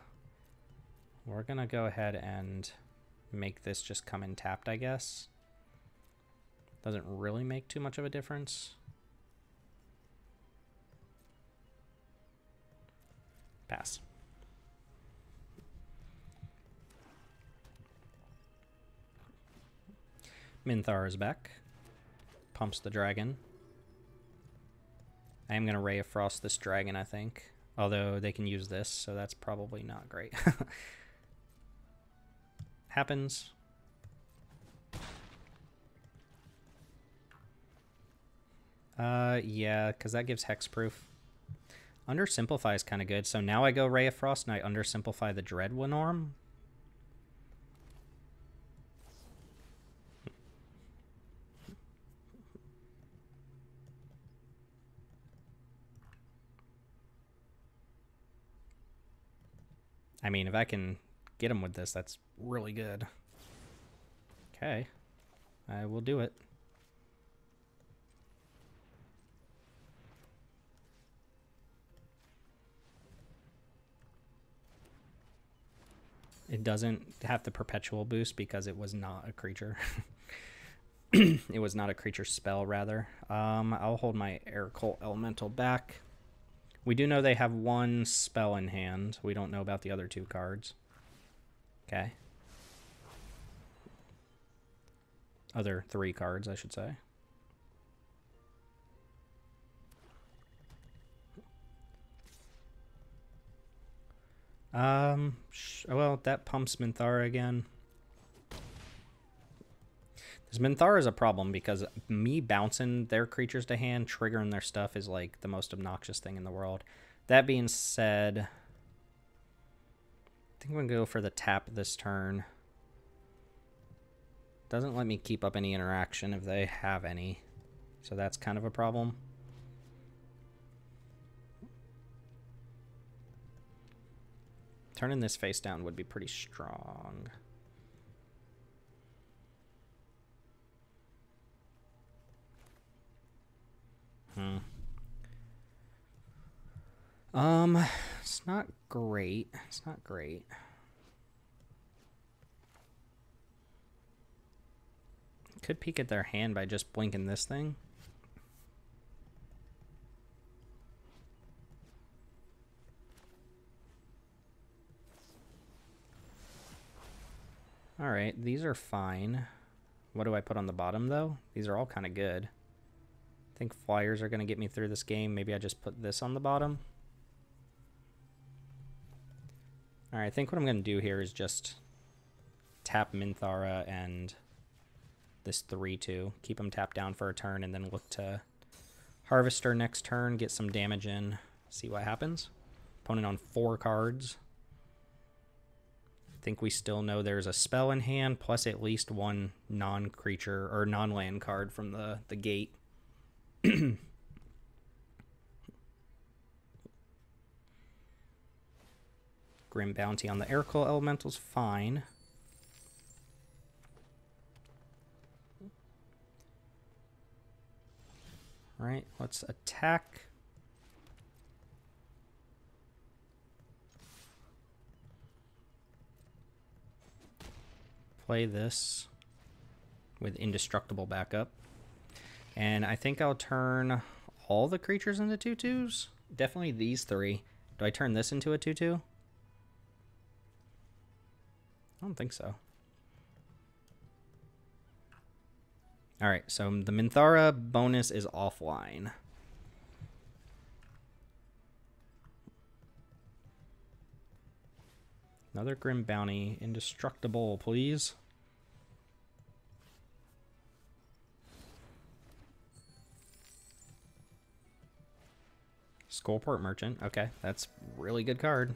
We're gonna go ahead and make this just come in tapped, I guess. Doesn't really make too much of a difference. Pass. Minthara is back. Pumps the dragon. I am going to Ray of Frost this dragon, I think. Although they can use this, so that's probably not great. Happens. Yeah, because that gives hexproof. Undersimplify is kind of good. So now I go Ray of Frost and I undersimplify the Dreadlin Orm. I mean, if I can get him with this, that's really good. Okay. I will do it. It doesn't have the perpetual boost because it was not a creature. It was not a creature spell, rather. I'll hold my Aircult Elemental back. We do know they have 1 spell in hand. We don't know about the other 2 cards. Okay. Other 3 cards, I should say. Well, that pumps Minthara again. This Minthara is a problem because me bouncing their creatures to hand, triggering their stuff is like the most obnoxious thing in the world. That being said, I think I'm going to go for the tap this turn. Doesn't let me keep up any interaction if they have any. So that's kind of a problem. Turning this face down would be pretty strong. It's not great. It's not great. Could peek at their hand by just blinking this thing. Alright, these are fine. What do I put on the bottom, though? These are all kind of good. I think flyers are going to get me through this game. Maybe I just put this on the bottom. Alright, I think what I'm going to do here is just tap Minthara and this 3-2. Keep them tapped down for a turn, and then look to Harvester next turn, get some damage in, see what happens. Opponent on 4 cards. I think we still know there's a spell in hand, plus at least one non-creature or non-land card from the gate. Grim Bounty on the Airclaw Elemental's fine. Alright, let's attack. Play this with Indestructible backup. And I think I'll turn all the creatures into 2/2s. Definitely these 3. Do I turn this into a 2/2? I don't think so. Alright, so the Minthara bonus is offline. Another Grim Bounty. Indestructible, please. Skullport Merchant. Okay, that's a really good card.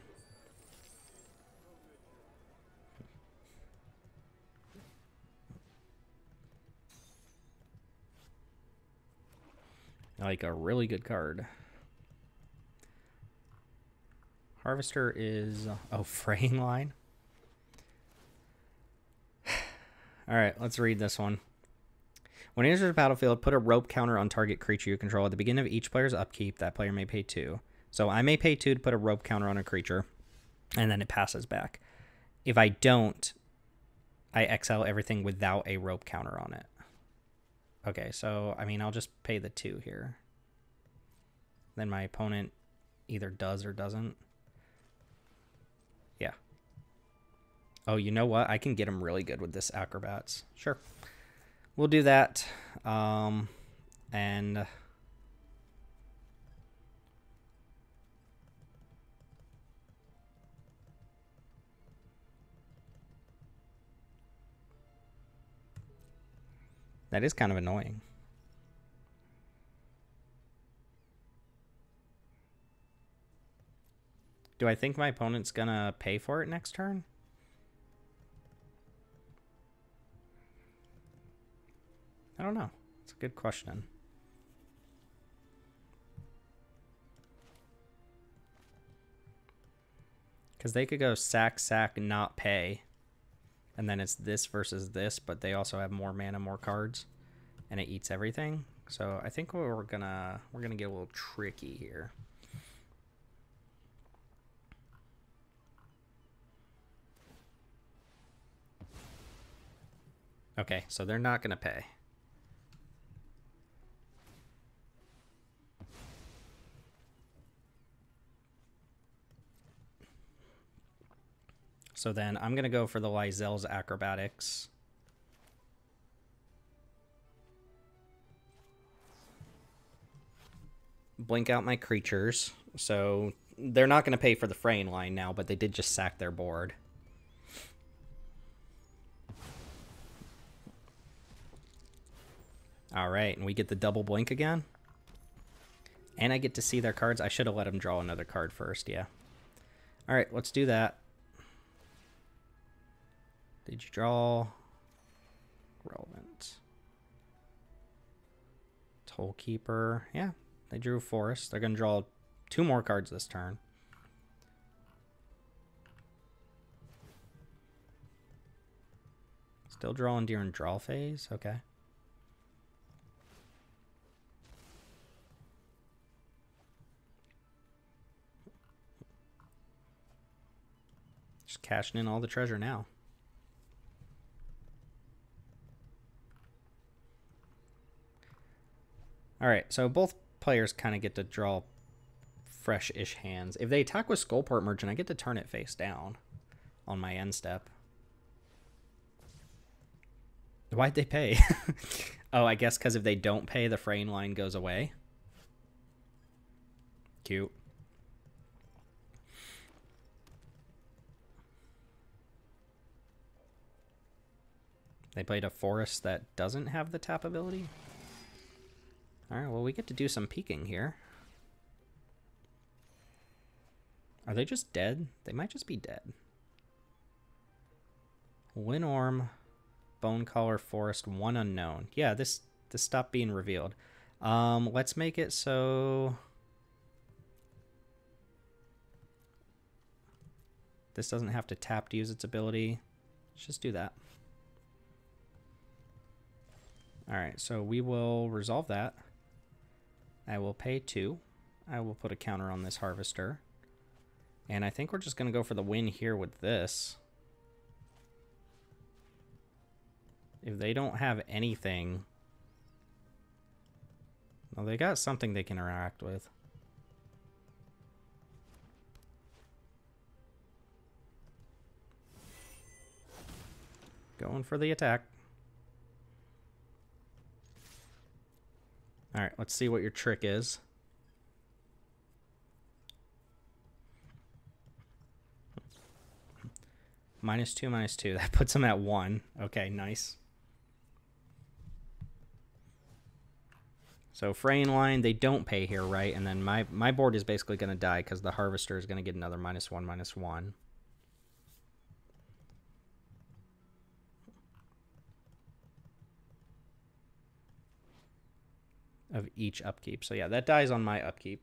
Like a really good card. Harvester is... oh, Fraying Line. Alright, let's read this one. When it enters the battlefield, put a rope counter on target creature you control. At the beginning of each player's upkeep, that player may pay 2. So I may pay 2 to put a rope counter on a creature, and then it passes back. If I don't, I exile everything without a rope counter on it. Okay, so, I mean, I'll just pay the 2 here. Then my opponent either does or doesn't. Yeah. Oh, you know what? I can get him really good with this Acrobats. Sure. We'll do that. And... that is kind of annoying. Do I think my opponent's gonna pay for it next turn? I don't know. It's a good question. Because they could go sack, sack, not pay. And then it's this versus this, but they also have more mana, more cards. And it eats everything. So I think we're gonna get a little tricky here. Okay, so they're not gonna pay. So then I'm going to go for the Lyzel's Acrobatics. Blink out my creatures. So they're not going to pay for the Fraying Line now, but they did just sack their board. Alright, and we get the double blink again. And I get to see their cards. I should have let them draw another card first, yeah. Alright, let's do that. Did you draw? Relevant. Tollkeeper. Yeah, they drew Forest. They're going to draw 2 more cards this turn. Still drawing during draw phase? Okay. Just cashing in all the treasure now. Alright, so both players kind of get to draw fresh-ish hands. If they attack with Skullport Merchant, I get to turn it face down on my end step. Why'd they pay? Oh, I guess because if they don't pay, the Fraying Line goes away. Cute. They played a forest that doesn't have the tap ability. Alright, well, we get to do some peeking here. Are they just dead? They might just be dead. Winorm, Bonecaller, Forest, one unknown. Yeah, this stopped being revealed. Let's make it so... this doesn't have to tap to use its ability. Let's just do that. Alright, so we will resolve that. I will pay 2. I will put a counter on this Harvester. And I think we're just going to go for the win here with this. If they don't have anything... well, they got something they can interact with. Going for the attack. Alright, let's see what your trick is. -2, -2. That puts them at 1. Okay, nice. So fraying line, they don't pay here, right? And then my board is basically going to die because the Harvester is going to get another -1, -1. Of each upkeep. So yeah, that dies on my upkeep.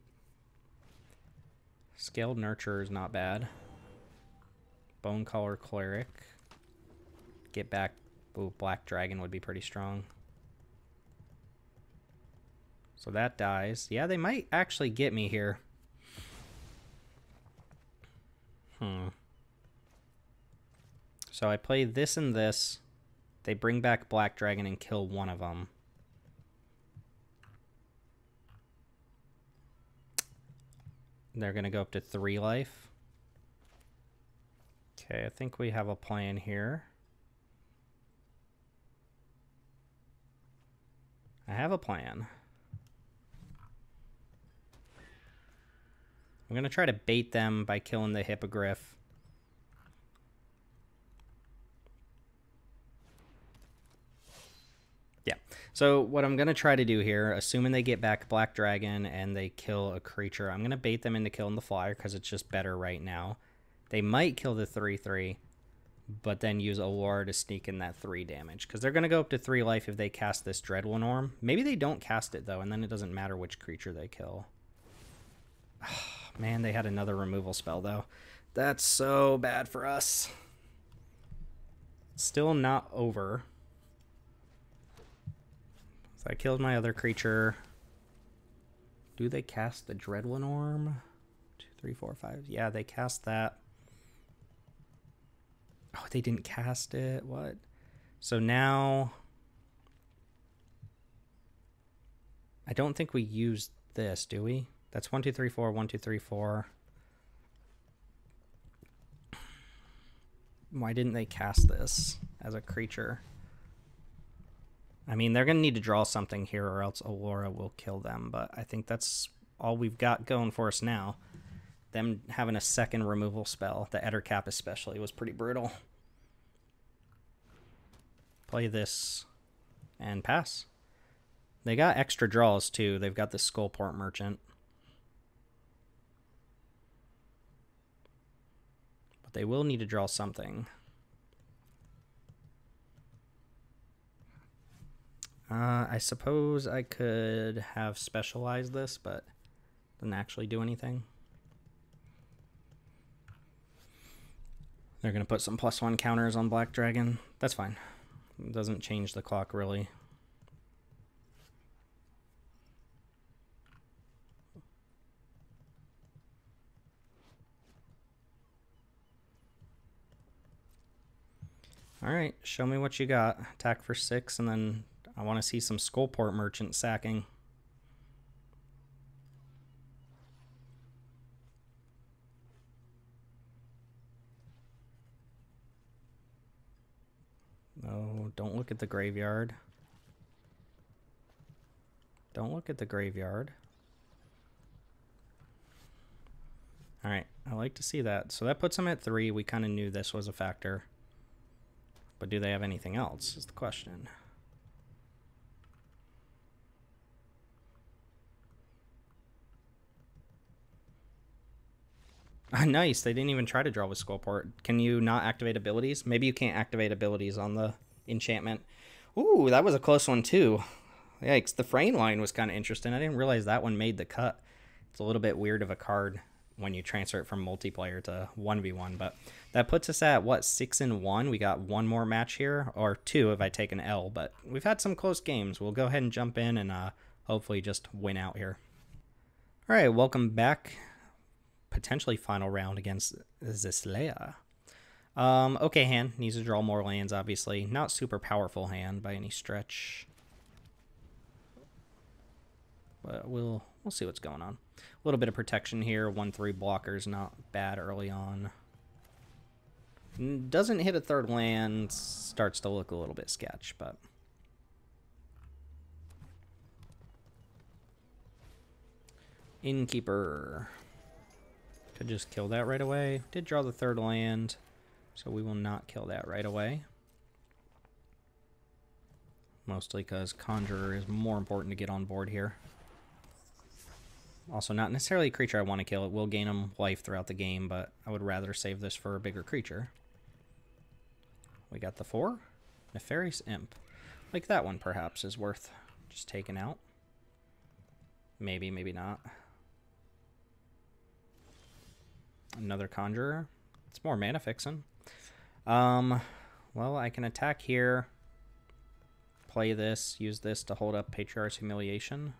Scaled Nurture is not bad. Bonecaller Cleric. Get back. Ooh, Black Dragon would be pretty strong. So that dies. Yeah, they might actually get me here. So I play this and this. They bring back Black Dragon and kill one of them. They're going to go up to 3 life. Okay, I think we have a plan here. I have a plan. I'm going to try to bait them by killing the Hippogriff. Yeah, so what I'm going to try to do here, assuming they get back Black Dragon and they kill a creature, I'm going to bait them into killing the Flyer because it's just better right now. They might kill the 3/3, but then use Allure to sneak in that 3 damage because they're going to go up to 3 life if they cast this Dreadwinorm. Maybe they don't cast it, though, and then it doesn't matter which creature they kill. Man, they had another removal spell, though. That's so bad for us. Still not over. So I killed my other creature. Do they cast the Dreadwinorm? 2, 3, 4, 5. Yeah, they cast that. Oh, they didn't cast it. What? So now... I don't think we used this, do we? That's 1, 2, 3, 4, 1, 2, 3, 4. Why didn't they cast this as a creature? I mean, they're going to need to draw something here or else Allura will kill them, but I think that's all we've got going for us now. Them having a second removal spell, the Ettercap especially, was pretty brutal. Play this and pass. They got extra draws, too. They've got the Skullport Merchant. But they will need to draw something. I suppose I could have specialized this, but doesn't actually do anything. They're going to put some +1 counters on Black Dragon. That's fine. It doesn't change the clock, really. Alright, show me what you got. Attack for 6, and then I want to see some Skullport Merchant sacking. No, don't look at the graveyard. Don't look at the graveyard. Alright, I like to see that. So that puts them at 3. We kind of knew this was a factor. But do they have anything else is the question. Nice. They didn't even try to draw with Skullport. Can you not activate abilities? Maybe you can't activate abilities on the enchantment. Ooh, that was a close one too. Yikes. The frame line was kind of interesting. I didn't realize that one made the cut. It's a little bit weird of a card when you transfer it from multiplayer to 1v1. But that puts us at, what, 6-1? We got one more match here. Or 2 if I take an L. But we've had some close games. We'll go ahead and jump in and hopefully just win out here. All right, welcome back. Potentially final round against Zislea. Okay hand. Needs to draw more lands, obviously. Not super powerful hand by any stretch. But we'll see what's going on. A little bit of protection here. 1/3 blockers, not bad early on. Doesn't hit a third land. Starts to look a little bit sketch, but... Innkeeper. Could just kill that right away. Did draw the third land, so we will not kill that right away. Mostly because Conjurer is more important to get on board here. Also, not necessarily a creature I want to kill. It will gain him life throughout the game, but I would rather save this for a bigger creature. We got the 4. Nefarious Imp. Like that one, perhaps, is worth just taking out. Maybe, maybe not. Another Conjurer. It's more mana fixing. Well, I can attack here. Play this. Use this to hold up Patriarch's Humiliation.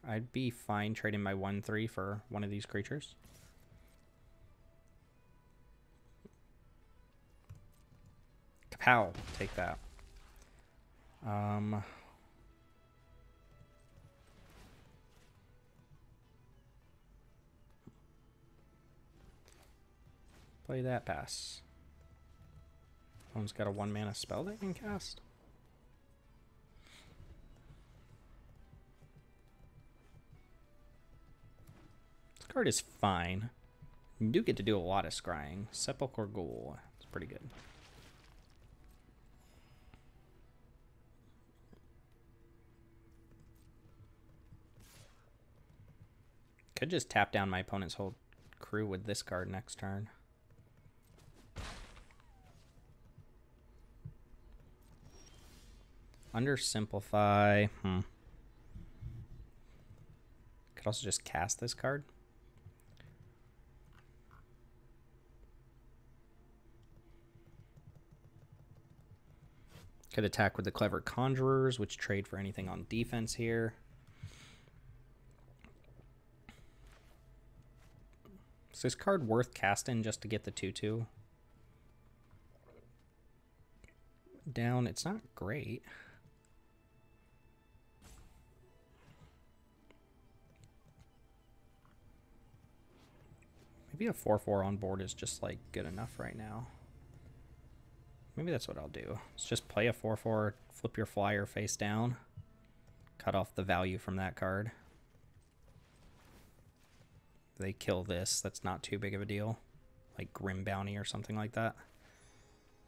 I'd be fine trading my 1/3 for one of these creatures. Kapow! Take that. Play that pass. One's got a 1-mana spell they can cast. This card is fine. You do get to do a lot of scrying. Sepulchre Ghoul. It's pretty good. Could just tap down my opponent's whole crew with this card next turn. Undersimplify. Could also just cast this card. Could attack with the Clever Conjurers, which trade for anything on defense here. Is this card worth casting just to get the 2/2? Down, it's not great. Maybe a 4/4 on board is just like good enough right now. Maybe that's what I'll do. Let's just play a 4/4, flip your flyer face down, cut off the value from that card. They kill this, that's not too big of a deal. Like Grim Bounty or something like that.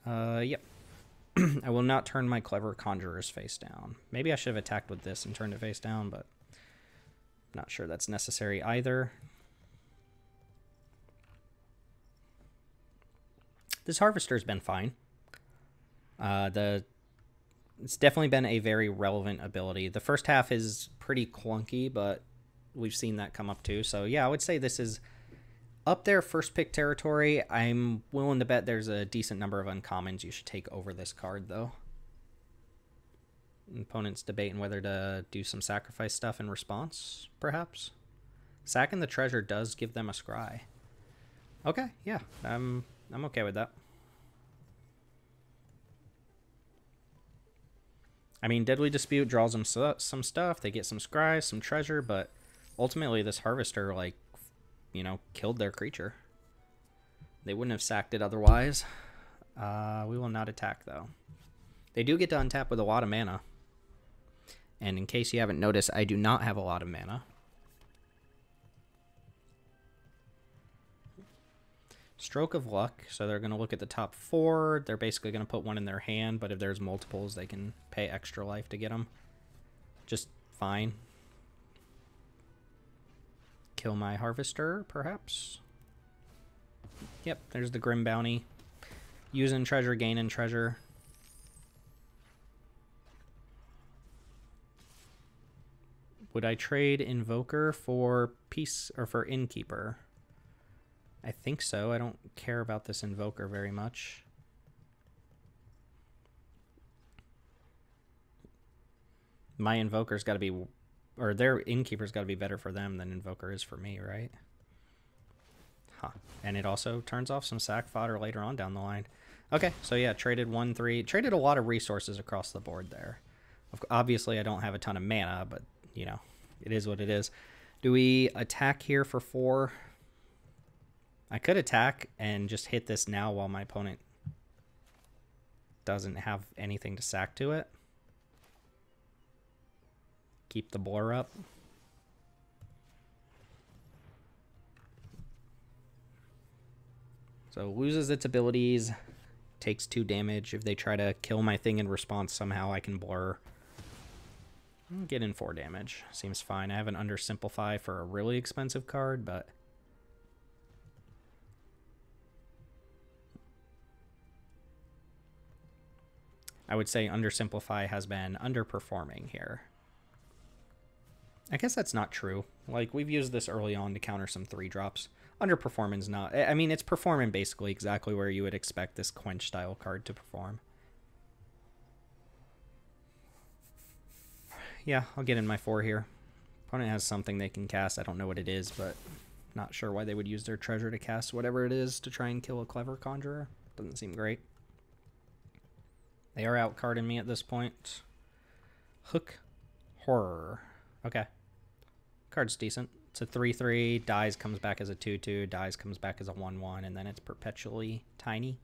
Yep. I will not turn my Clever Conjurers face down. Maybe I should have attacked with this and turned it face down, but I'm not sure that's necessary either. This Harvester's been fine. It's definitely been a very relevant ability. The first half is pretty clunky, but we've seen that come up too. So yeah, I would say this is up there, first pick territory. I'm willing to bet there's a decent number of uncommons you should take over this card, though. Opponents debating whether to do some sacrifice stuff in response, perhaps. Sacking the treasure does give them a scry. Okay, yeah, I'm okay with that. I mean, Deadly Dispute draws them some stuff. They get some scries, some treasure, but ultimately this Harvester, like, you know, killed their creature. They wouldn't have sacked it otherwise. We will not attack, though. They do get to untap with a lot of mana. And in case you haven't noticed, I do not have a lot of mana. Stroke of Luck. So they're going to look at the top 4. They're basically going to put one in their hand, but if there's multiples, they can pay extra life to get them. Just fine. Kill my Harvester, perhaps. Yep, there's the Grim Bounty. Using treasure, gaining treasure. Would I trade Invoker for Peace or for Innkeeper? I think so. I don't care about this Invoker very much. My Invoker's got to be, or their Innkeeper's got to be better for them than Invoker is for me, right? Huh. And it also turns off some sack fodder later on down the line. Okay, so yeah, traded 1-3. Traded a lot of resources across the board there. Obviously, I don't have a ton of mana, but, you know, it is what it is. Do we attack here for 4? I could attack and just hit this now while my opponent doesn't have anything to sack to it. Keep the blur up. So loses its abilities, takes 2 damage. If they try to kill my thing in response somehow, I can blur. Get in 4 damage. Seems fine. I have an Undersimplify for a really expensive card, but I would say Undersimplify has been underperforming here. I guess that's not true. Like, we've used this early on to counter some 3-drops. Underperforming's not. I mean, it's performing basically exactly where you would expect this Quench style card to perform. Yeah, I'll get in my 4 here. Opponent has something they can cast. I don't know what it is, but not sure why they would use their treasure to cast whatever it is to try and kill a clever conjurer. Doesn't seem great. They are outcarding me at this point. Hook Horror. Okay. Card's decent. It's a 3-3. Dies comes back as a 2-2. Dies comes back as a 1-1. And then it's perpetually tiny.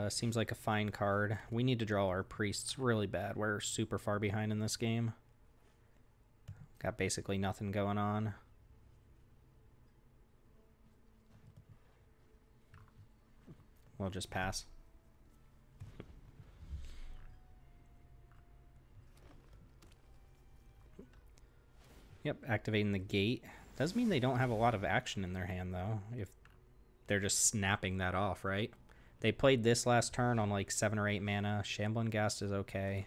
Seems like a fine card. We need to draw our priests really bad. We're super far behind in this game. Got basically nothing going on. We'll just pass. Yep, activating the gate. Does mean they don't have a lot of action in their hand, though, if they're just snapping that off, right? They played this last turn on like 7 or 8 mana. Shambling Ghast is okay.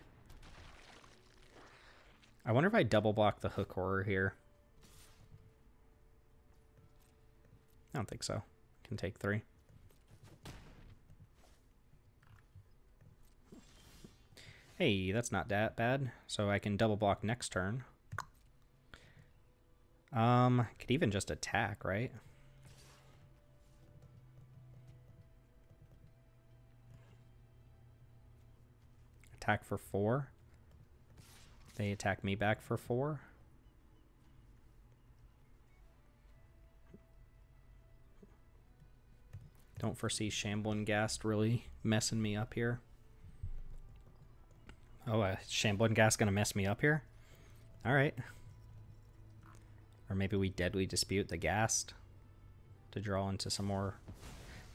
I wonder if I double block the Hook Horror here. I don't think so. Can take 3. Hey, that's not that bad. So I can double block next turn. Could even just attack, right? Attack for 4. They attack me back for 4. Don't foresee Shambling Ghast really messing me up here. Oh, Shambling Ghast gonna mess me up here? Alright. Or maybe we Deadly Dispute the Ghast to draw into some more.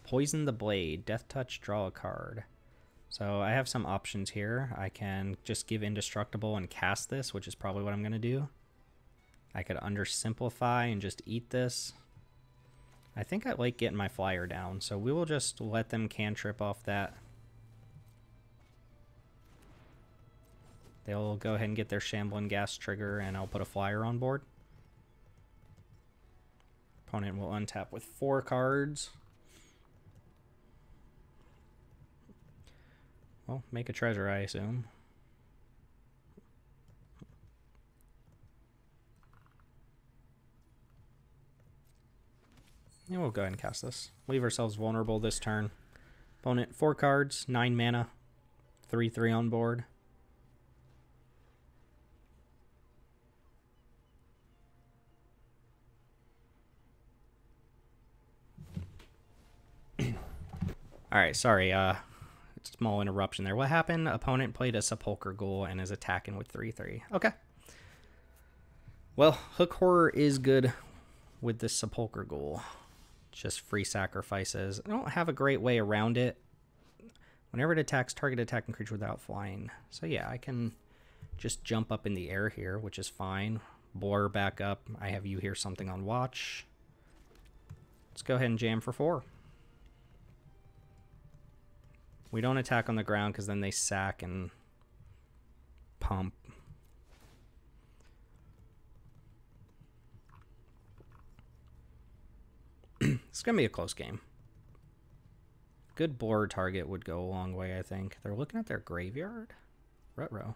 Poison the Blade. Death Touch, draw a card. So I have some options here. I can just give Indestructible and cast this, which is probably what I'm going to do. I could Undersimplify and just eat this. I think I like getting my flyer down, so we will just let them cantrip off that. They'll go ahead and get their Shambling Ghast trigger, and I'll put a flyer on board. Opponent will untap with 4 cards. Well, make a treasure, I assume. And we'll go ahead and cast this. Leave ourselves vulnerable this turn. Opponent 4 cards, 9 mana, 3/3 on board. Alright, sorry, small interruption there. What happened? Opponent played a Sepulchre Ghoul and is attacking with 3/3. Okay. Well, Hook Horror is good with this Sepulchre Ghoul. Just free sacrifices. I don't have a great way around it. Whenever it attacks, target attacking creature without flying. So yeah, I can just jump up in the air here, which is fine. Blur back up. I have you hear something on watch. Let's go ahead and jam for 4. We don't attack on the ground because then they sack and pump. It's going to be a close game. Good blur target would go a long way, I think. They're looking at their graveyard. Ruh-roh.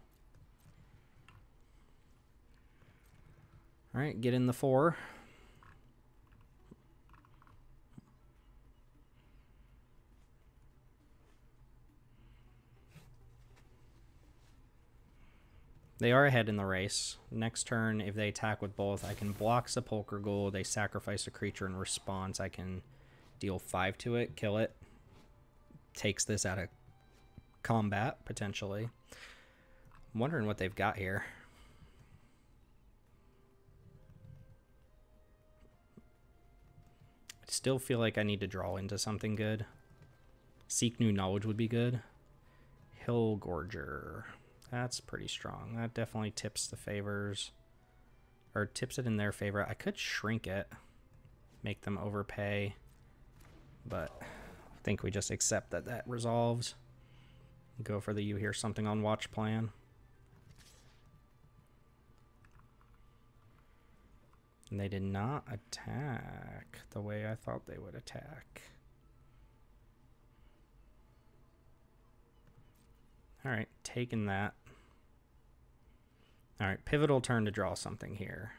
All right, get in the 4. They are ahead in the race. Next turn, if they attack with both, I can block Sepulchre Ghoul. They sacrifice a creature in response. I can deal 5 to it, kill it. Takes this out of combat, potentially. I'm wondering what they've got here. I still feel like I need to draw into something good. Seek New Knowledge would be good. Hillgorger. That's pretty strong. That definitely tips the favors. Or tips it in their favor. I could shrink it. Make them overpay. But I think we just accept that that resolves. Go for the you hear something on watch plan. And they did not attack the way I thought they would attack. Alright, taking that. Alright, pivotal turn to draw something here.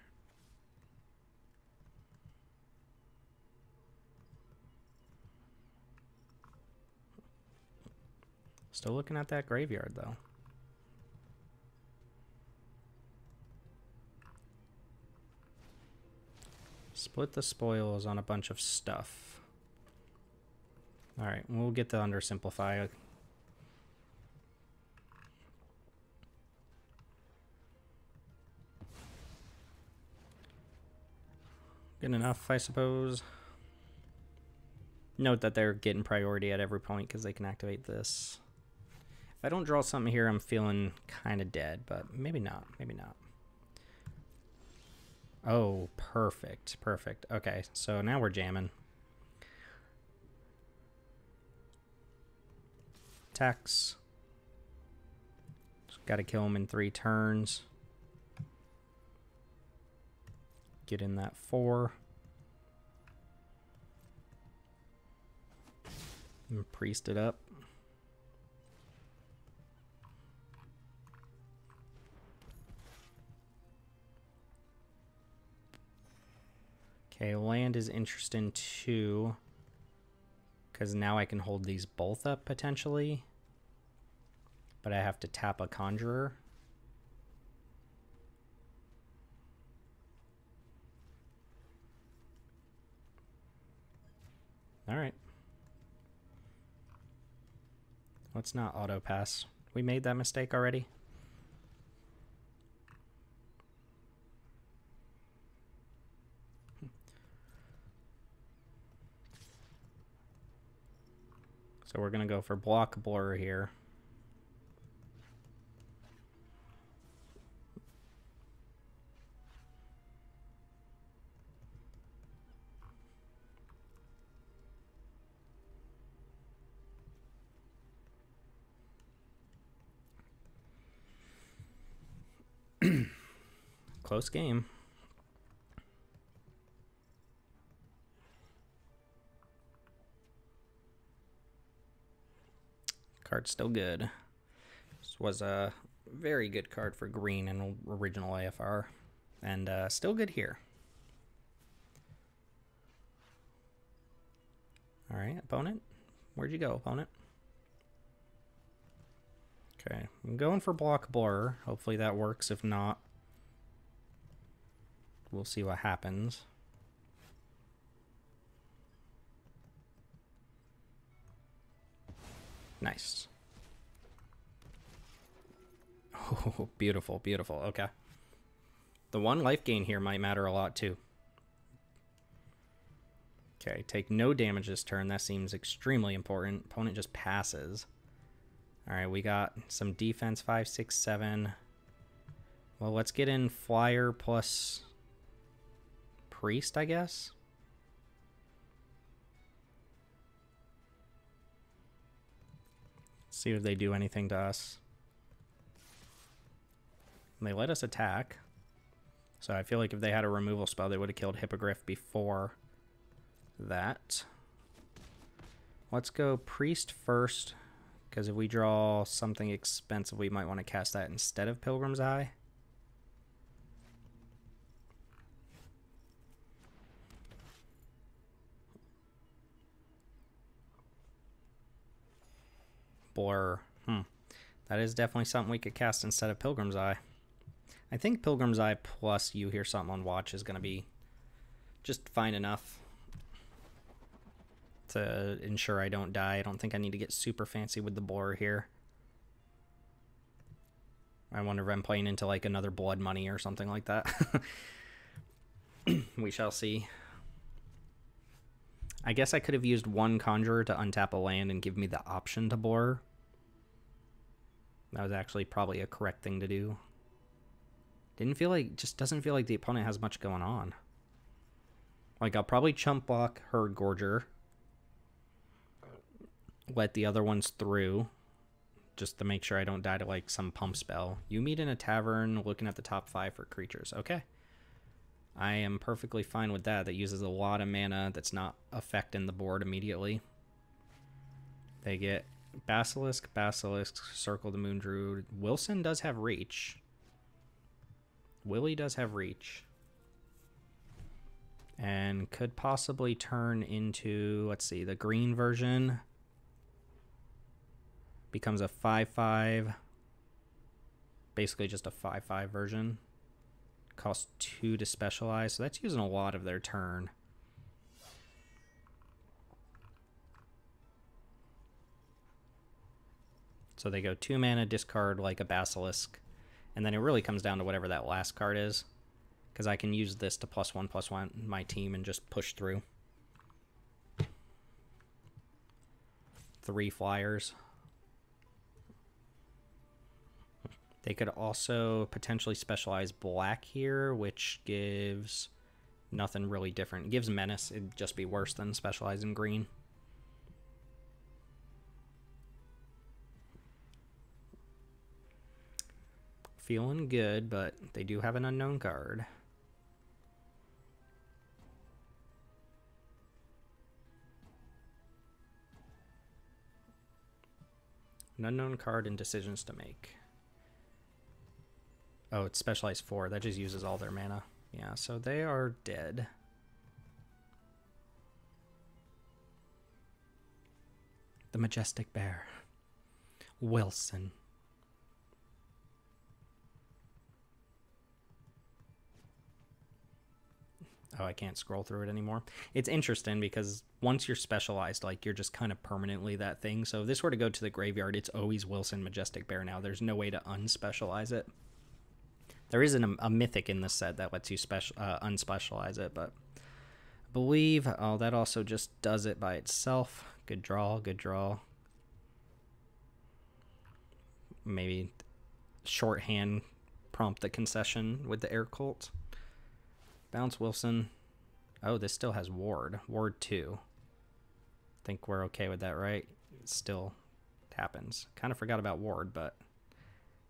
Still looking at that graveyard, though. Split the spoils on a bunch of stuff. Alright, we'll get the undersimplify. Good enough, I suppose. Note that they're getting priority at every point because they can activate this. If I don't draw something here, I'm feeling kind of dead, but maybe not. Maybe not. Oh, perfect. Perfect. Okay, so now we're jamming. Attacks. Got to kill him in 3 turns. Get in that 4. And priest it up. Okay, land is interesting too, because now I can hold these both up potentially, but I have to tap a conjurer. All right. Let's not auto pass. We made that mistake already. So we're going to go for block blur here. Close game. Card's still good. This was a very good card for green in original AFR. And still good here. Alright, opponent. Where'd you go, opponent? Okay, I'm going for block blur. Hopefully that works. If not, we'll see what happens. Nice. Oh, beautiful, beautiful. Okay. The 1 life gain here might matter a lot too. Okay, take no damage this turn. That seems extremely important. Opponent just passes. All right, we got some defense, 5, 6, 7. Well, let's get in flyer plus priest, I guess. See if they do anything to us. They let us attack. So I feel like if they had a removal spell, they would have killed Hippogriff before that. Let's go priest first, because if we draw something expensive, we might want to cast that instead of Pilgrim's Eye. Blur. That is definitely something we could cast instead of Pilgrim's Eye. I think Pilgrim's Eye plus you hear something on watch is going to be just fine enough to ensure I don't die. I don't think I need to get super fancy with the Blur here. I wonder if I'm playing into like another Blood Money or something like that. We shall see. I guess I could have used one Conjurer to untap a land and give me the option to Blur. That was actually probably a correct thing to do. Just doesn't feel like the opponent has much going on. Like, I'll probably chump block Herd Gorger. Let the other ones through. Just to make sure I don't die to, like, some pump spell. You meet in a tavern looking at the top 5 for creatures. Okay. I am perfectly fine with that. That uses a lot of mana that's not affecting the board immediately. They get Basilisk, Basilisk, Circle the Moon Druid. Wilson does have reach. Willie does have reach. And could possibly turn into, let's see, the green version becomes a 5/5. Basically just a 5/5 version. Costs 2 to specialize, so that's using a lot of their turn. So they go 2 mana, discard like a Basilisk, and then it really comes down to whatever that last card is, because I can use this to +1/+1 my team and just push through. 3 flyers. They could also potentially specialize black here, which gives nothing really different. It gives menace. It'd just be worse than specializing green. Feeling good, but they do have an unknown card. An unknown card and decisions to make. Oh, it's specialized 4. That just uses all their mana. Yeah, so they are dead. The Majestic Bear. Wilson. Oh, I can't scroll through it anymore. It's interesting because once you're specialized, like, you're just kind of permanently that thing. So if this were to go to the graveyard, it's always Wilson Majestic Bear now. There's no way to unspecialize it. There isn't a mythic in this set that lets you unspecialize it, but I believe... Oh, that also just does it by itself. Good draw, good draw. Maybe shorthand prompt the concession with the air cult. Bounce Wilson. Oh, this still has Ward. Ward 2. Think we're okay with that, right? It still happens. Kind of forgot about Ward, but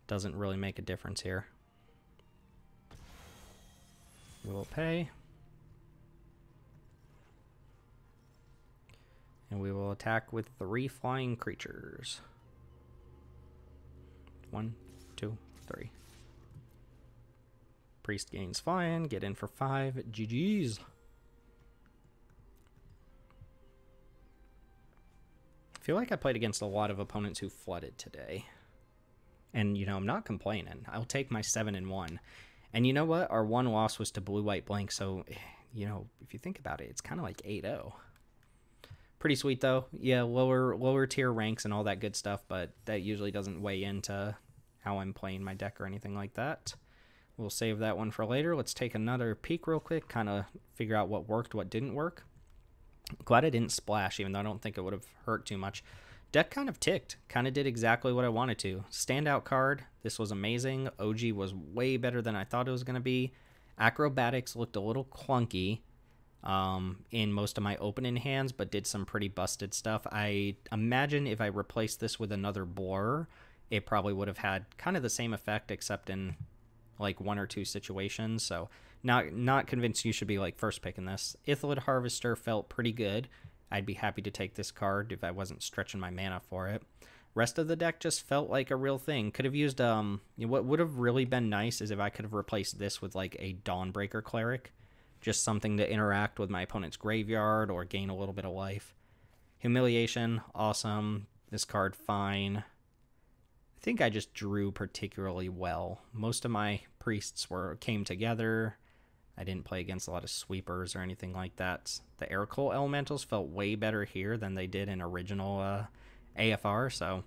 doesn't really make a difference here. We will pay. And we will attack with 3 flying creatures. 1, 2, 3. Priest gains flying. Get in for 5. GG's. I feel like I played against a lot of opponents who flooded today. And, you know, I'm not complaining. I'll take my 7-1. And you know what? Our one loss was to blue-white blank, so, you know, if you think about it, it's kind of like 8-0. Pretty sweet, though. Yeah, lower tier ranks and all that good stuff, but that usually doesn't weigh into how I'm playing my deck or anything like that. We'll save that one for later. Let's take another peek real quick, kind of figure out what worked, what didn't work. Glad I didn't splash, even though I don't think it would have hurt too much. Deck kind of ticked. Kind of did exactly what I wanted to. Standout card. This was amazing. OG was way better than I thought it was going to be. Acrobatics looked a little clunky in most of my opening hands, but did some pretty busted stuff. I imagine if I replaced this with another Blur, it probably would have had kind of the same effect, except in like one or two situations. So not convinced you should be like first picking this. Ithilid Harvester felt pretty good. I'd be happy to take this card if I wasn't stretching my mana for it. Rest of the deck just felt like a real thing. Could have used what would have really been nice is if I could have replaced this with like a Dawnbreaker Cleric, just something to interact with my opponent's graveyard or gain a little bit of life. Humiliation, awesome. This card, fine. I think I just drew particularly well. Most of my priests came together. I didn't play against a lot of sweepers or anything like that. The Aircool Elementals felt way better here than they did in original AFR. So,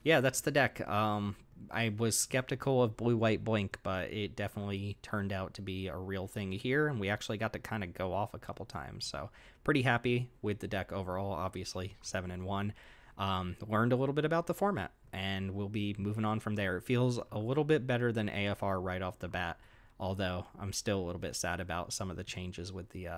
yeah, that's the deck. I was skeptical of Blue-White Blink, but it definitely turned out to be a real thing here, and we actually got to kind of go off a couple times. So, pretty happy with the deck overall. Obviously, 7-1. Learned a little bit about the format, and we'll be moving on from there. It feels a little bit better than AFR right off the bat, although I'm still a little bit sad about some of the changes with the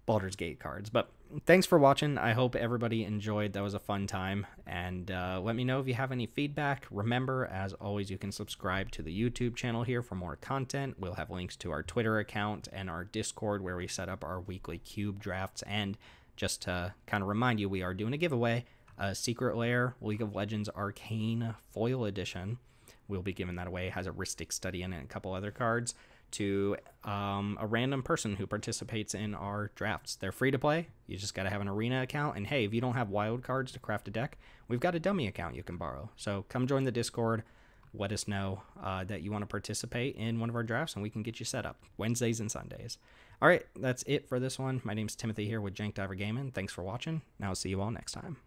Baldur's Gate cards. But thanks for watching. I hope everybody enjoyed. That was a fun time, and let me know if you have any feedback. Remember, as always, you can subscribe to the YouTube channel here for more content. We'll have links to our Twitter account and our Discord where we set up our weekly cube drafts. And just to kind of remind you, we are doing a giveaway, a Secret Lair League of Legends Arcane Foil Edition. We'll be giving that away. It has a Rhystic Study in it and a couple other cards to a random person who participates in our drafts. They're free to play. You just got to have an arena account. And hey, if you don't have wild cards to craft a deck, we've got a dummy account you can borrow. So come join the Discord. Let us know that you want to participate in one of our drafts, and we can get you set up Wednesdays and Sundays. All right, that's it for this one. My name's Timothy here with Jank Diver Gaming. Thanks for watching, and I'll see you all next time.